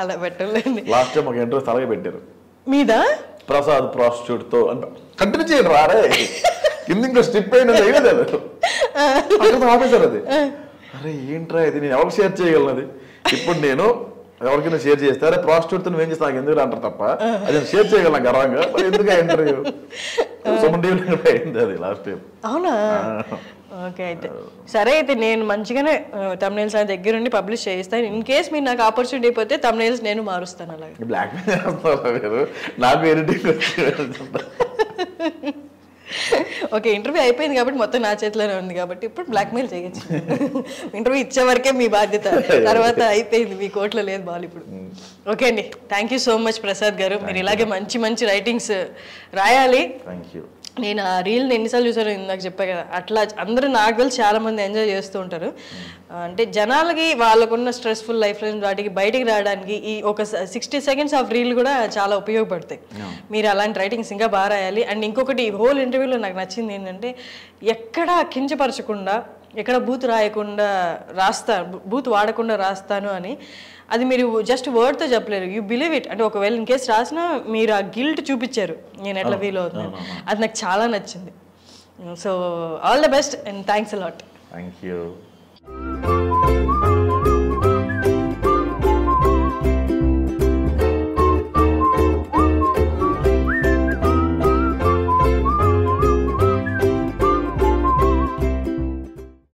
అలా పెట్టలేండి. లాస్ట్ టైం ఒక ఇంటర్వ్యూ అలాగే పెట్టారు మీద ప్రసాద్ ప్రాస్టిట్యూట్ తో కంటిన్యూ చేయండి రారే కింద ఇంకో స్టిప్ అయినా ఆపేశారు. అది అరే ఏంట్రా ఇది, నేను ఎవరికి షేర్ చేయగలనది? ఇప్పుడు నేను ఎవరికైనా షేర్ చేస్తే అరే ప్రాస్టిట్యూట్ తో ఏం చేస్తా నాకు ఎందుకు అంటారు తప్ప, అది నేను షేర్ చేయగలను గర్వంగా. ఎందుకు ఇంటర్వ్యూ అయింది అది లాస్ట్ టైం. అవునా? ఓకే, అయితే సరే అయితే నేను మంచిగానే తమ్నైల్స్ నా దగ్గర నుండి పబ్లిష్ చేయిస్తాను. ఇన్ కేస్ మీరు నాకు ఆపర్చునిటీ అయిపోతే తమ్నైల్స్ నేను మారుస్తాను. అలాగే బ్లాక్ మెయిల్ చేస్తున్నారు నాకు ఎడిటింగ్ ఓకే, ఇంటర్వ్యూ అయిపోయింది కాబట్టి మొత్తం నా చేతిలోనే ఉంది కాబట్టి ఇప్పుడు బ్లాక్మెయిల్ చేయొచ్చు. ఇంటర్వ్యూ ఇచ్చే వరకే మీ బాధ్యత, తర్వాత అయిపోయింది, మీ కోట్లో లేదు బాల్ ఇప్పుడు. ఓకే అండి, thank you so much Prasad గారు. మీరు ఇలాగే మంచి మంచి రైటింగ్స్ రాయాలి. నేను ఆ రీల్ని ఎన్నిసార్లు చూసాను, ఇందాక చెప్పా కదా, అట్లా అందరూ నాకు తెలిసి చాలా మంది ఎంజాయ్ చేస్తూ ఉంటారు. అంటే జనాలకి వాళ్ళకున్న స్ట్రెస్ఫుల్ లైఫ్ వాటికి బయటికి రావడానికి ఈ ఒక 60 సెకండ్స్ ఆఫ్ రీల్ కూడా చాలా ఉపయోగపడతాయి. మీరు అలాంటి రైటింగ్స్ ఇంకా బాగా రాయాలి. అండ్ ఇంకొకటి హోల్ ఇంటర్వ్యూలో నాకు నచ్చింది ఏంటంటే ఎక్కడా కించపరచకుండా, ఎక్కడ బూత్ రాయకుండా బూత్ వాడకుండా రాస్తాను అని. అది మీరు జస్ట్ వర్డ్తో చెప్పలేరు, యూ బిలీవ్ ఇట్. అంటే ఒకవేళ ఇన్ కేసు రాసినా మీరు ఆ గిల్ట్ చూపించారు, నేను ఎట్లా ఫీల్ అవుతున్నాను. అది నాకు చాలా నచ్చింది. So all the best and thanks a lot. Thank you.